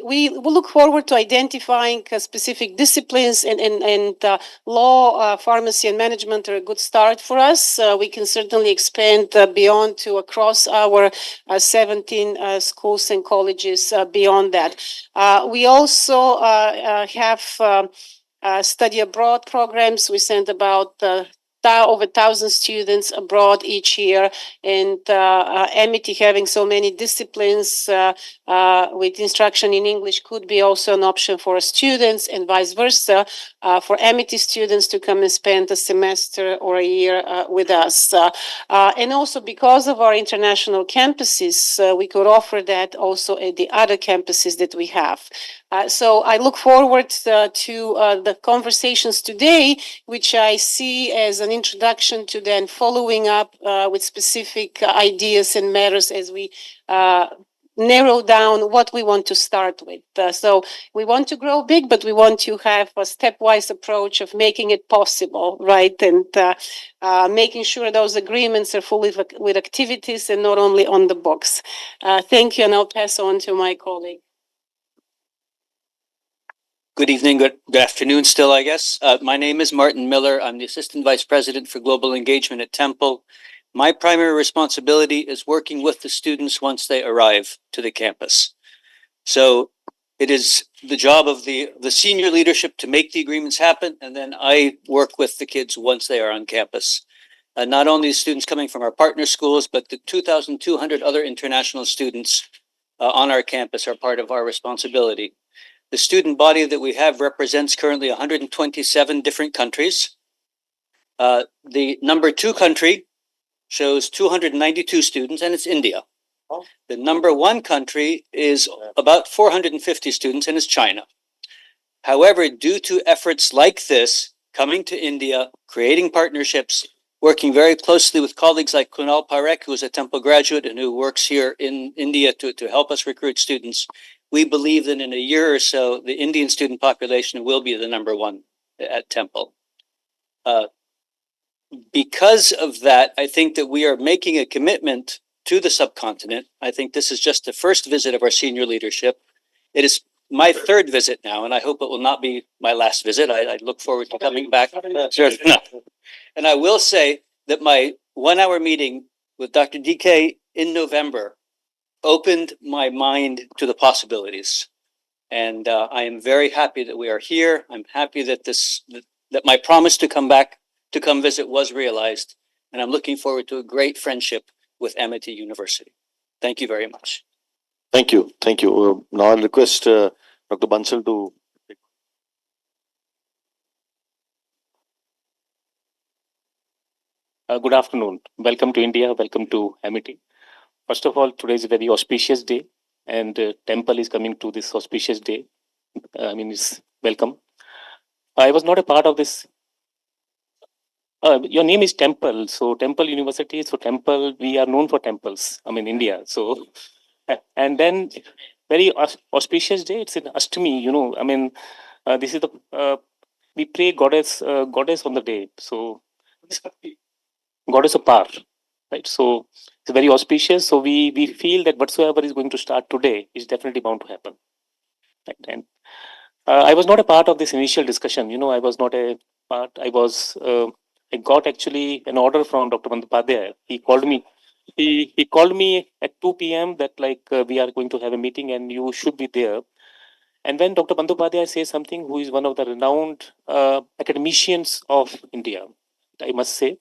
we will look forward to identifying specific disciplines, and law, pharmacy, and management are a good start for us. We can certainly expand beyond to across our 17 schools and colleges beyond that. We also have study abroad programs. We send about over 1,000 students abroad each year, and Amity having so many disciplines with instruction in English could be also an option for students, and vice versa, for Amity students to come and spend a semester or a year with us. And also because of our international campuses, we could offer that also at the other campuses that we have. So I look forward to the conversations today, which I see as an introduction to then following up with specific ideas and matters as we narrow down what we want to start with. So we want to grow big, but we want to have a stepwise approach of making it possible, right? And making sure those agreements are full with activities and not only on the books. Thank you, and I'll pass on to my colleague. Good evening, good afternoon still, I guess. My name is Martin Miller. I'm the Assistant Vice President for Global Engagement at Temple. My primary responsibility is working with the students once they arrive to the campus. So it is the job of the senior leadership to make the agreements happen, and then I work with the kids once they are on campus. Not only the students coming from our partner schools, but the 2,200 other international students on our campus are part of our responsibility. The student body that we have represents currently 127 different countries. The number 2 country shows 292 students, and it's India. The number 1 country is about 450 students, and it's China. However, due to efforts like this, coming to India, creating partnerships, working very closely with colleagues like Kunal Parekh, who is a Temple graduate and who works here in India to help us recruit students, we believe that in a year or so, the Indian student population will be the number 1 at Temple. Because of that, I think that we are making a commitment to the subcontinent. I think this is just the first visit of our senior leadership. It is my 3rd visit now, and I hope it will not be my last visit. I look forward to coming back. Sure. No. And I will say that my 1-hour meeting with Dr. DK in November opened my mind to the possibilities. And I am very happy that we are here. I'm happy that that my promise to come back, to come visit was realized. And I'm looking forward to a great friendship with Amity University. Thank you very much. Thank you. Thank you. Now I'll request Dr. Bansal to. Good afternoon. Welcome to India. Welcome to Amity. First of all, today is a very auspicious day, and Temple is coming to this auspicious day. It's welcome. I was not a part of this. Your name is Temple, so Temple University. So Temple, we are known for temples. India. So, and then very auspicious day. It's in Ashtami. This is the we pray goddess on the day. So, goddess of power, right? So it's very auspicious. So we feel that whatsoever is going to start today is definitely bound to happen. Right? And I was not a part of this initial discussion. I was not a part. I got actually an order from Dr. Bandyopadhyay. He called me. He called me at 2 p.m. that we are going to have a meeting and you should be there. And when Dr. Bandyopadhyay says something, who is one of the renowned academicians of India, I must say.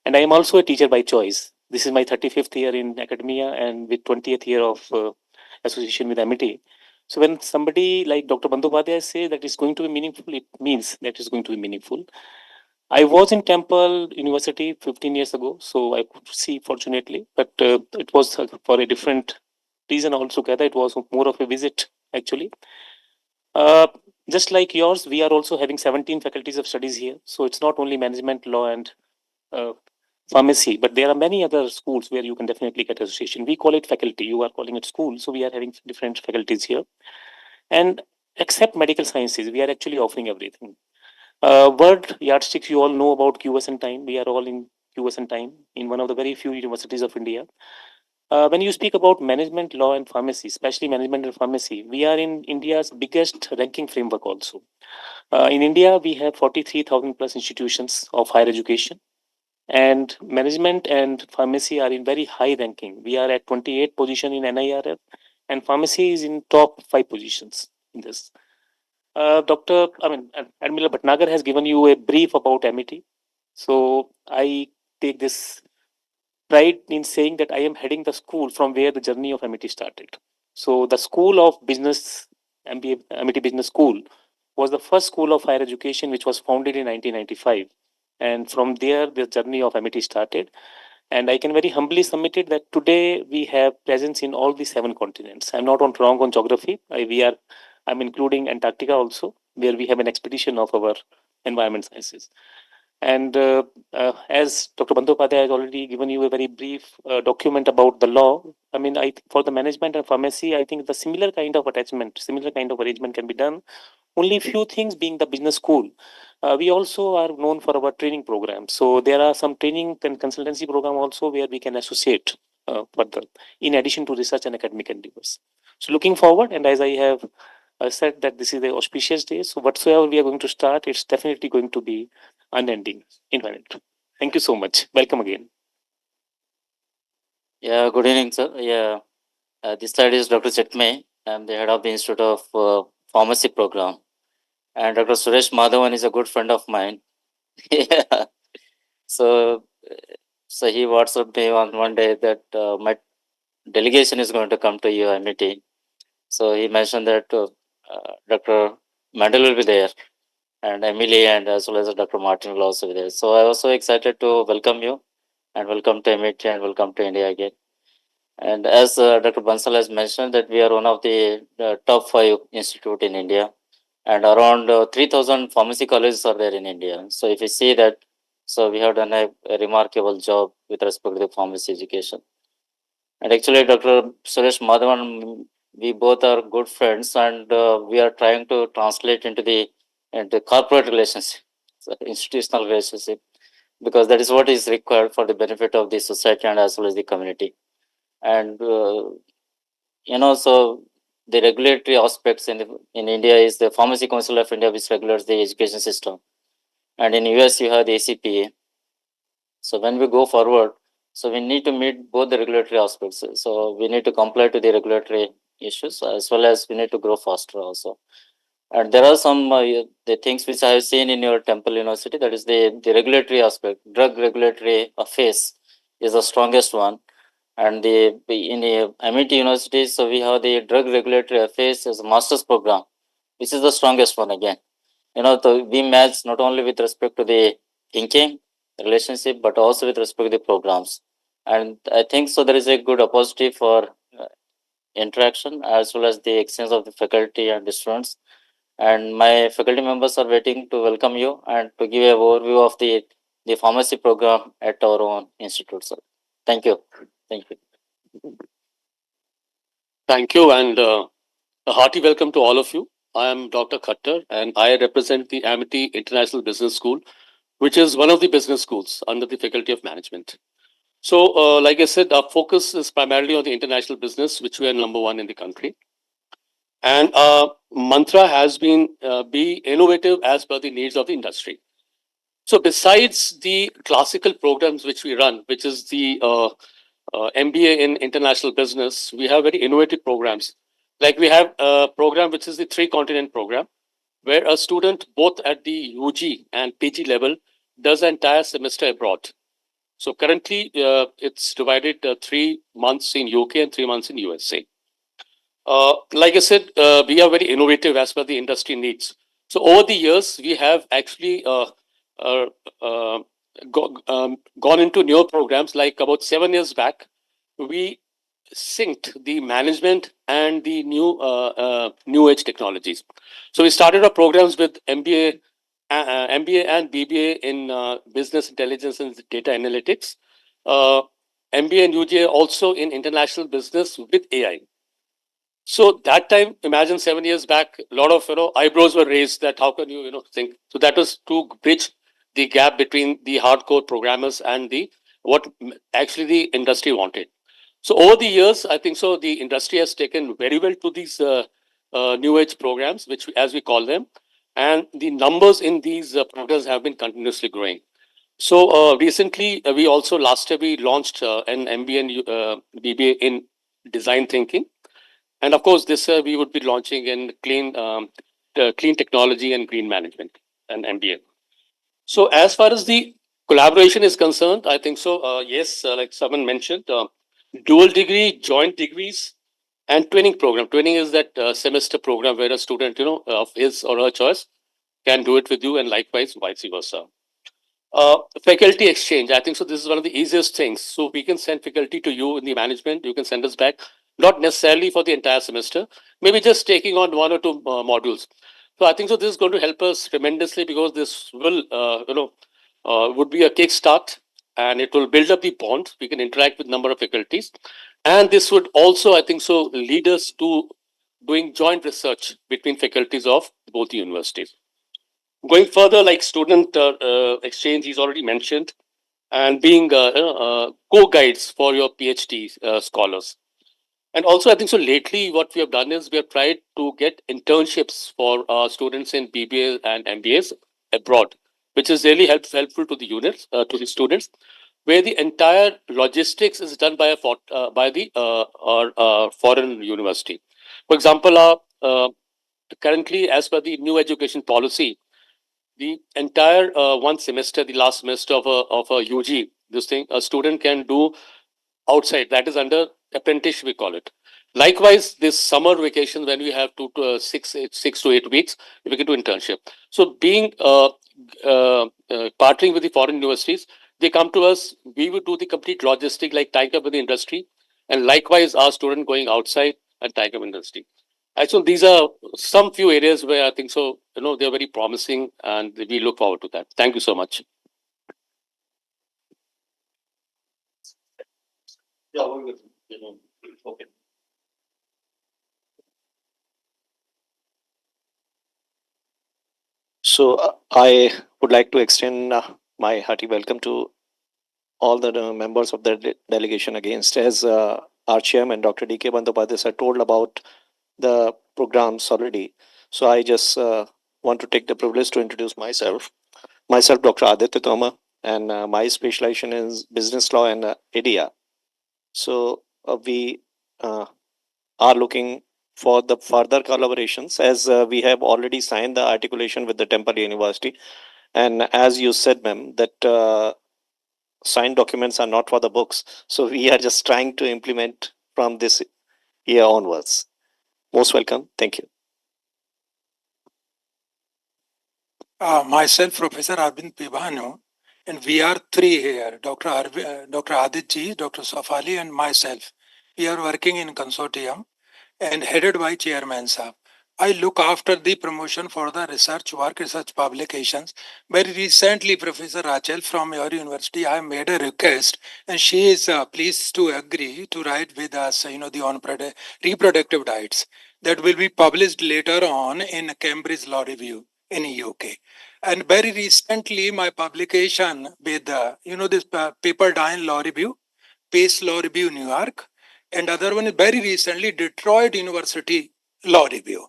And I am also a teacher by choice. This is my 35th year in academia and with 20th year of association with Amity. So when somebody like Dr. Bandyopadhyay says that it's going to be meaningful, it means that it's going to be meaningful. I was in Temple University 15 years ago, so I could see fortunately, but it was for a different reason altogether. It was more of a visit actually. Just like yours, we are also having 17 faculties of studies here. So it's not only management, law and pharmacy, but there are many other schools where you can definitely get association. We call it faculty, you are calling it school. So we are having different faculties here. And except medical sciences, we are actually offering everything. Word yardsticks, you all know about QS and time. We are all in QS and time in one of the very few universities of India. When you speak about management, law and pharmacy, especially management and pharmacy, we are in India's biggest ranking framework also. In India, we have 43,000 plus institutions of higher education. And management and pharmacy are in very high ranking. We are at 28th position in NIRF and pharmacy is in top 5 positions in this. Admiral Bhatnagar has given you a brief about Amity. So I take this pride in saying that I am heading the school from where the journey of Amity started. So the School of Business, MBA, Amity Business School, was the first school of higher education which was founded in 1995. And from there, the journey of Amity started. And I can very humbly submit it that today we have presence in all the 7 continents. I'm not wrong on geography. I'm including Antarctica also, where we have an expedition of our environment sciences. And as Dr. Bandyopadhyay has already given you a very brief document about the law, I mean, for the management and pharmacy, I think the similar kind of attachment, similar kind of arrangement can be done. Only few things being the business school. We also are known for our training program. So there are some training and consultancy program also where we can associate further, in addition to research and academic endeavors. So looking forward, and as I have said that this is the auspicious day, so whatsoever we are going to start, it's definitely going to be unending, infinite. Thank you so much. Welcome again. Yeah, good evening, sir. Yeah, this side is Dr. Chetme. I'm the head of the Institute of Pharmacy program. And Dr. Suresh Madhavan is a good friend of mine. Yeah. So, so he WhatsApped me on one day that my delegation is going to come to your meeting. So he mentioned that Dr. Mandel will be there, and Emily, and as well as Dr. Martin will also be there. So I was so excited to welcome you, and welcome to MIT, and welcome to India again. And as Dr. Bansal has mentioned, that we are one of the top 5 institute in India, and around 3,000 pharmacy colleges are there in India. So if you see that, so we have done a remarkable job with respect to the pharmacy education. And actually, Dr. Suresh Madhavan, we both are good friends, and we are trying to translate into the corporate relationship, so institutional relationship, because that is what is required for the benefit of the society and as well as the community. And so the regulatory aspects in India is the Pharmacy Council of India, which regulates the education system, and in US you have the ACPA. So when we go forward, so we need to meet both the regulatory aspects. So we need to comply to the regulatory issues as well as we need to grow faster also. And there are some the things which I have seen in your Temple University, that is the regulatory aspect. Drug regulatory affairs is the strongest one. And in the MIT University, so we have the drug regulatory affairs as a master's program, which is the strongest one again. We match not only with respect to the thinking, relationship, but also with respect to the programs. And I think so there is a good opportunity for interaction as well as the exchange of the faculty and the students. And my faculty members are waiting to welcome you and to give an overview of the pharmacy program at our own institute, sir. Thank you. Thank you. Thank you, and a hearty welcome to all of you. I am Dr. Khattar, and I represent the Amity International Business School, which is one of the business schools under the Faculty of Management. So, like I said, our focus is primarily on the international business, which we are number 1 in the country. And our mantra has been be innovative as per the needs of the industry. So, besides the classical programs which we run, which is the MBA in international business, we have very innovative programs. Like we have a program which is the 3-continent program, where a student both at the UG and PG level does an entire semester abroad. So currently it's divided 3 months in UK and 3 months in USA. Like I said, we are very innovative as per the industry needs. So over the years, we have actually gone into newer programs. Like about 7 years back, we synced the management and the new age technologies. So we started our programs with MBA and BBA in business intelligence and data analytics. MBA and UGA also in international business with AI. So that time, imagine 7 years back, a lot of eyebrows were raised that how can you think. So that was to bridge the gap between the hardcore programmers and the what actually the industry wanted. So over the years, I think so the industry has taken very well to these new age programs, which as we call them, and the numbers in these programs have been continuously growing. So recently, we also last year we launched an MBA and BBA in design thinking. And of course, this year we would be launching in clean technology and green management, an MBA. So as far as the collaboration is concerned, I think so. Yes, like someone mentioned, dual degree, joint degrees, and twinning program. Twinning is that semester program where a student, of his or her choice, can do it with you, and likewise, vice versa. Faculty exchange. I think so. This is one of the easiest things. So we can send faculty to you in the management. You can send us back, not necessarily for the entire semester, maybe just taking on 1 or 2 modules. So I think so. This is going to help us tremendously because this will, would be a kickstart, and it will build up the bond. We can interact with number of faculties, and this would also, I think so, lead us to doing joint research between faculties of both the universities. Going further, like student exchange, he's already mentioned, and being co-guides for your PhD scholars. And also, I think so. Lately, what we have done is we have tried to get internships for students in BBA and MBAs abroad, which is really helpful to the units, to the students, where the entire logistics is done by our foreign university. For example, currently, as per the new education policy, the entire one semester, the last semester of a UG, this thing, a student can do outside. That is under apprenticeship, we call it. Likewise, this summer vacation, when we have 6 to 8 weeks, we can do internship. So, being partnering with the foreign universities, they come to us. We would do the complete logistic, like tying up with the industry, and likewise, our student going outside and tying up industry. So these are some few areas where I think so. They're very promising, and we look forward to that. Thank you so much. Yeah, okay. So I would like to extend my hearty welcome to all the members of the delegation against. As our chairman, Dr. D.K. Bandyopadhyay, had told about the programs already. So I just want to take the privilege to introduce myself. Myself, Dr. Aditya Toma, and my specialization is business law and ADR. So we are looking for the further collaborations, as we have already signed the articulation with the Temple University. And as you said, ma'am, that signed documents are not for the books. So we are just trying to implement from this year onwards. Most welcome. Thank you. Myself, Professor Arvind Pibhanu, and we are three here, Dr. Aditji, Dr. Safali, and myself. We are working in consortium and headed by Chairman Saab. I look after the promotion for the research work, research publications. Very recently, Professor Rachel from your university, I made a request, and she is pleased to agree to write with us, the on reproductive rights that will be published later on in Cambridge Law Review in UK. And very recently, my publication with, this paper Dine Law Review, Pace Law Review, New York, and other one is very recently Detroit University Law Review.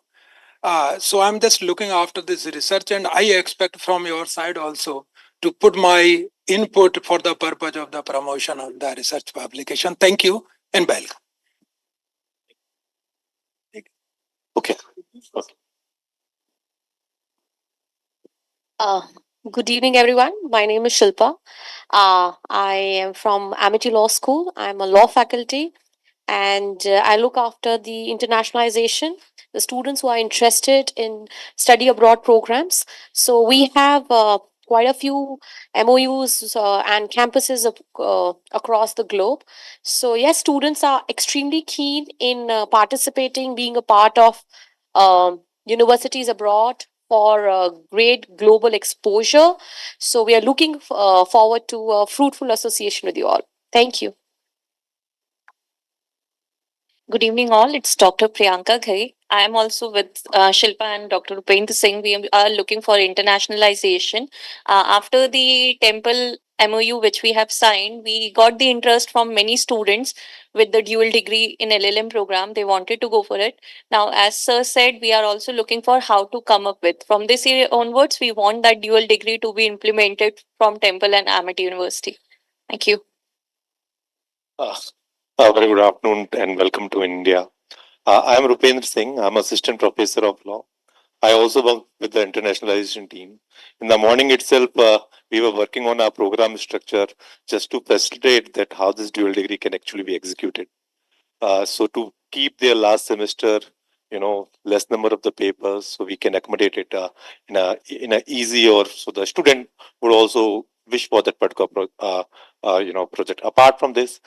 So I'm just looking after this research, and I expect from your side also to put my input for the purpose of the promotion of the research publication. Thank you and welcome. Okay. Good evening, everyone. My name is Shilpa. I am from Amity Law School. I'm a law faculty, and I look after the internationalization, the students who are interested in study abroad programs. So we have quite a few MOUs and campuses across the globe. So yes, students are extremely keen in participating, being a part of universities abroad for great global exposure. So we are looking forward to a fruitful association with you all. Thank you. Good evening, all. It's Dr. Priyanka Ghai. I am also with Shilpa and Dr. Rupendra Singh. We are looking for internationalization. After the Temple MOU, which we have signed, we got the interest from many students with the dual degree in LLM program. They wanted to go for it. Now, as Sir said, we are also looking for how to come up with. From this year onwards, we want that dual degree to be implemented from Temple and Amity University. Thank you. Very good afternoon and welcome to India. I am Rupendra Singh. I'm Assistant Professor of Law. I also work with the internationalization team. In the morning itself, we were working on our program structure just to facilitate that how this dual degree can actually be executed. So to keep their last semester, less number of the papers, so we can accommodate it in a easy, or so the student would also wish for that particular project. Apart from this,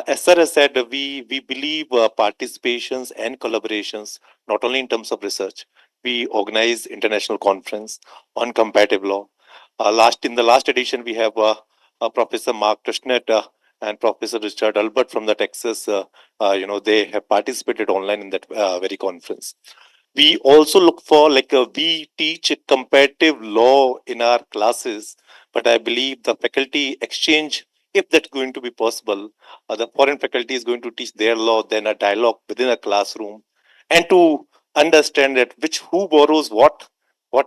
as Sir has said, we believe participations and collaborations not only in terms of research. We organize international conference on comparative law. In the last edition, we have Professor Mark Tushnet and Professor Richard Albert from the Texas. They have participated online in that very conference. We also look for we teach comparative law in our classes, but I believe the faculty exchange, if that's going to be possible, the foreign faculty is going to teach their law, then a dialogue within a classroom, and to understand that who borrows what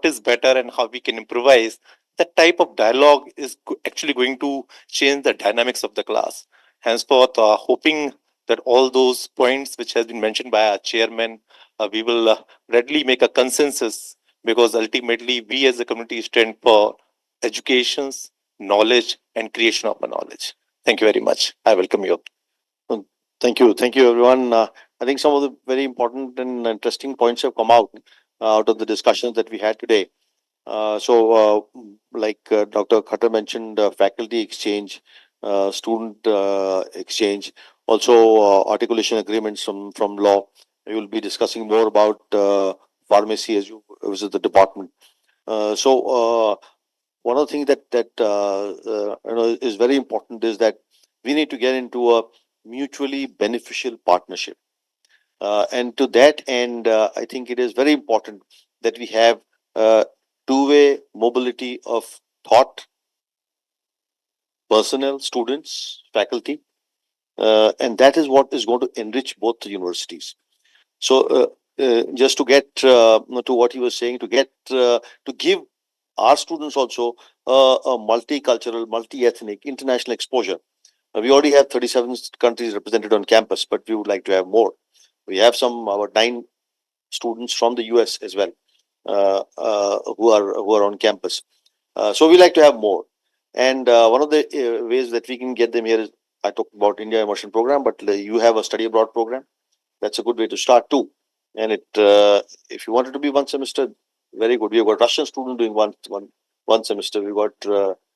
is better, and how we can improvise. That type of dialogue is actually going to change the dynamics of the class. Henceforth, hoping that all those points which has been mentioned by our chairman, we will readily make a consensus, because ultimately we as a community stand for educations, knowledge, and creation of a knowledge. Thank you very much. I welcome you. Thank you. Thank you, everyone. I think some of the very important and interesting points have come out of the discussions that we had today. Dr. Khatter mentioned, faculty exchange, student exchange, also articulation agreements from law. We will be discussing more about pharmacy as you visit the department. One of the things that is very important is that we need to get into a mutually beneficial partnership. And to that end, I think it is very important that we have two-way mobility of thought, personnel, students, faculty, and that is what is going to enrich both the universities. So, just to get to what he was saying, to give our students also a multicultural, multi-ethnic, international exposure. We already have 37 countries represented on campus, but we would like to have more. We have about 9 students from the US as well, who are on campus. So we like to have more. And one of the ways that we can get them here is, I talked about India Immersion Program, but you have a study abroad program. That's a good way to start too. And if you wanted to be one semester, very good. We've got Russian student doing one semester. We've got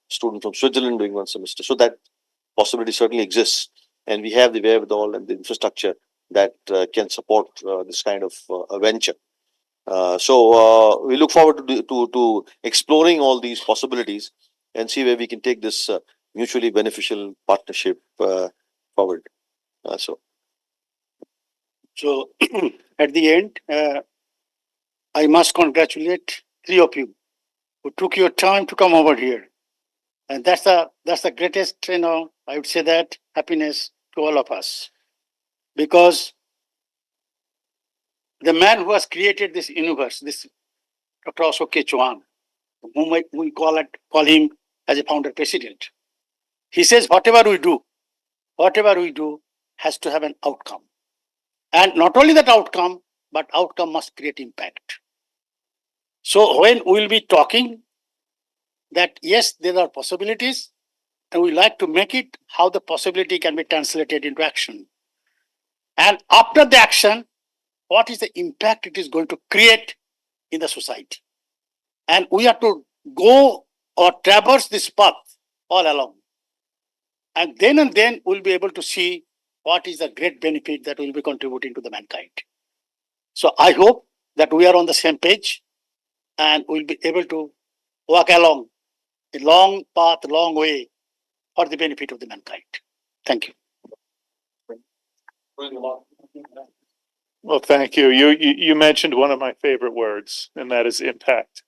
student from Switzerland doing one semester. So that possibility certainly exists. And we have the wherewithal and the infrastructure that can support this kind of a venture. So we look forward to exploring all these possibilities and see where we can take this mutually beneficial partnership forward. So at the end, I must congratulate 3 of you who took your time to come over here. And that's the greatest, I would say that happiness to all of us. Because the man who has created this universe, this Dr. Ashok K. Chauhan, whom we call him as a founder president, he says whatever we do has to have an outcome. And not only that outcome, but outcome must create impact. So when we will be talking that yes, there are possibilities, and we like to make it how the possibility can be translated into action. And after the action, what is the impact it is going to create in the society? And we have to go or traverse this path all along. And then we'll be able to see what is the great benefit that will be contributing to the mankind. So I hope that we are on the same page and we'll be able to walk along a long path, long way for the benefit of the mankind. Thank you. Well, thank you. You mentioned one of my favorite words, and that is impact.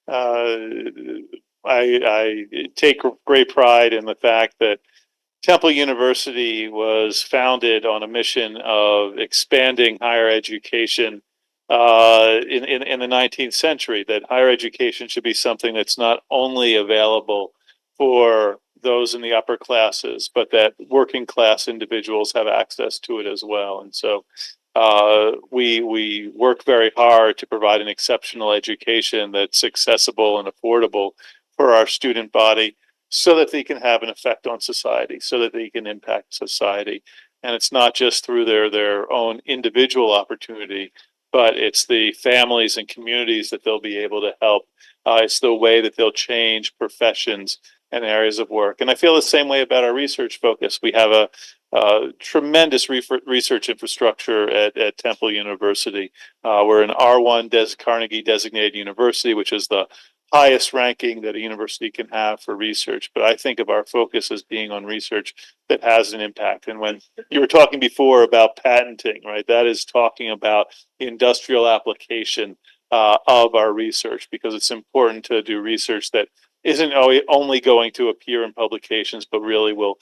I take great pride in the fact that Temple University was founded on a mission of expanding higher education in the 19th century, that higher education should be something that's not only available for those in the upper classes, but that working class individuals have access to it as well. And so we work very hard to provide an exceptional education that's accessible and affordable for our student body, so that they can have an effect on society, so that they can impact society. And it's not just through their own individual opportunity, but it's the families and communities that they'll be able to help. It's the way that they'll change professions and areas of work. And I feel the same way about our research focus. We have a tremendous research infrastructure at Temple University. We're an R1 Carnegie designated university, which is the highest ranking that a university can have for research. But I think of our focus as being on research that has an impact. And when you were talking before about patenting, right, that is talking about the industrial application of our research, because it's important to do research that isn't only going to appear in publications, but really will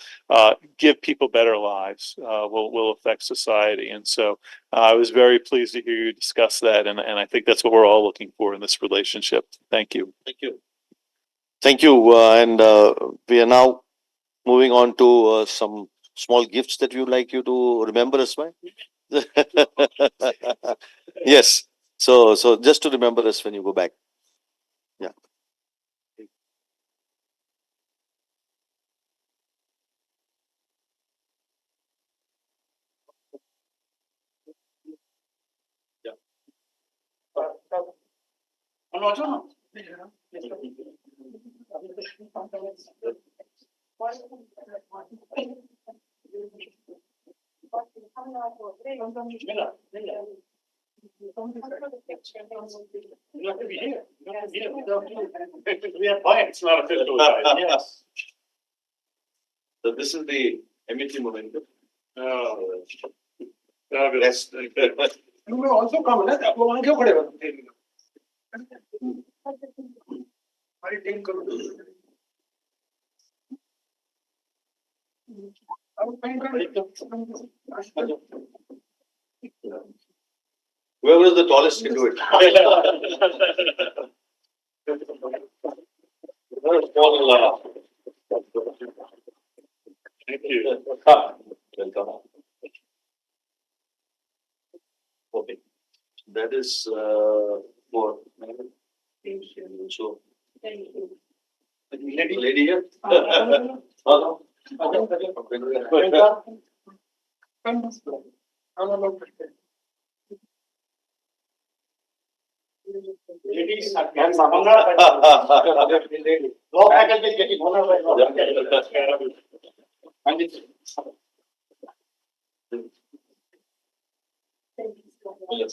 give people better lives, will affect society. And so I was very pleased to hear you discuss that. And I think that's what we're all looking for in this relationship. Thank you. Thank you. Thank you. And we are now moving on to some small gifts that we would like you to remember us by. Yes. So just to remember us when you go back. Yeah. It's not official. Yes. So this is the MET momentum. Fabulous. You may also come. ना आप लोग वहाँ क्यों खड़े हो? हमारी team करो. Whoever is the tallest can do it. Thank you. Welcome. Okay. That is for so lady here. Ladies and law faculty getting honor by law. And it's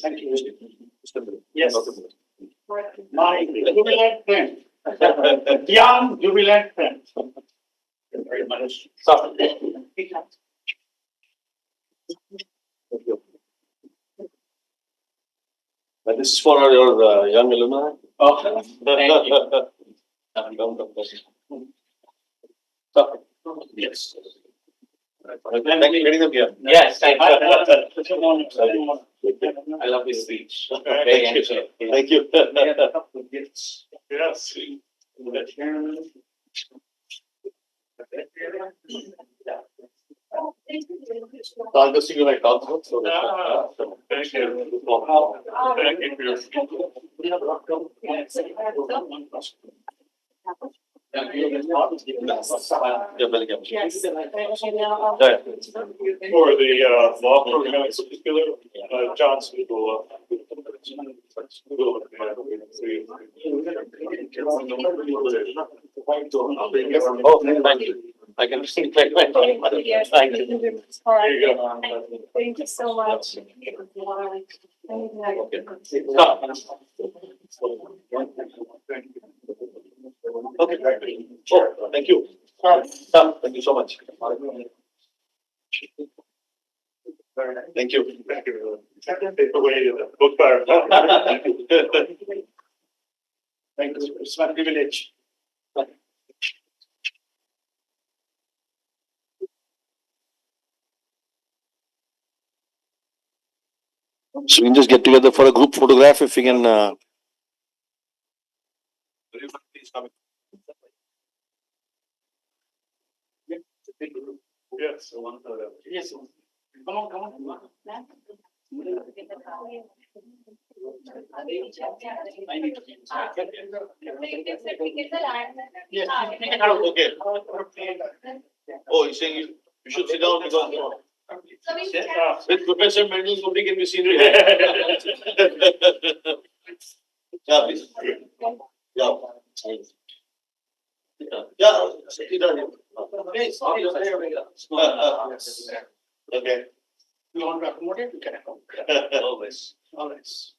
thank you. Yes. My jubilant friend. Young jubilant friend. Very much. And this is for your young alumni. Oh, thank you. Yes. Thank you for getting them here. Yes, I love this speech. Thank you. Thank you. Gifts. Yes. So I'll just see you like council. So Thank you. Thank you for your. You're welcome. For the law program in particular, Johnson will. Oh, thank you. I can see. Thank you. There you go. Thank you so much. Okay. Sure. Thank you. Thank you so much. Thank you. Thank you. Take away the book fire. Thank you. It's my privilege. So we can just get together for a group photograph if we can. Yes. Yes. Come on, come on. Yes. Okay. Oh, you're saying you should sit down because with Professor Mendel's nobody can be seen. Yeah, please. Yeah. Yeah, sit down. Please. Okay. You want to accommodate? You can accommodate. Always. Always.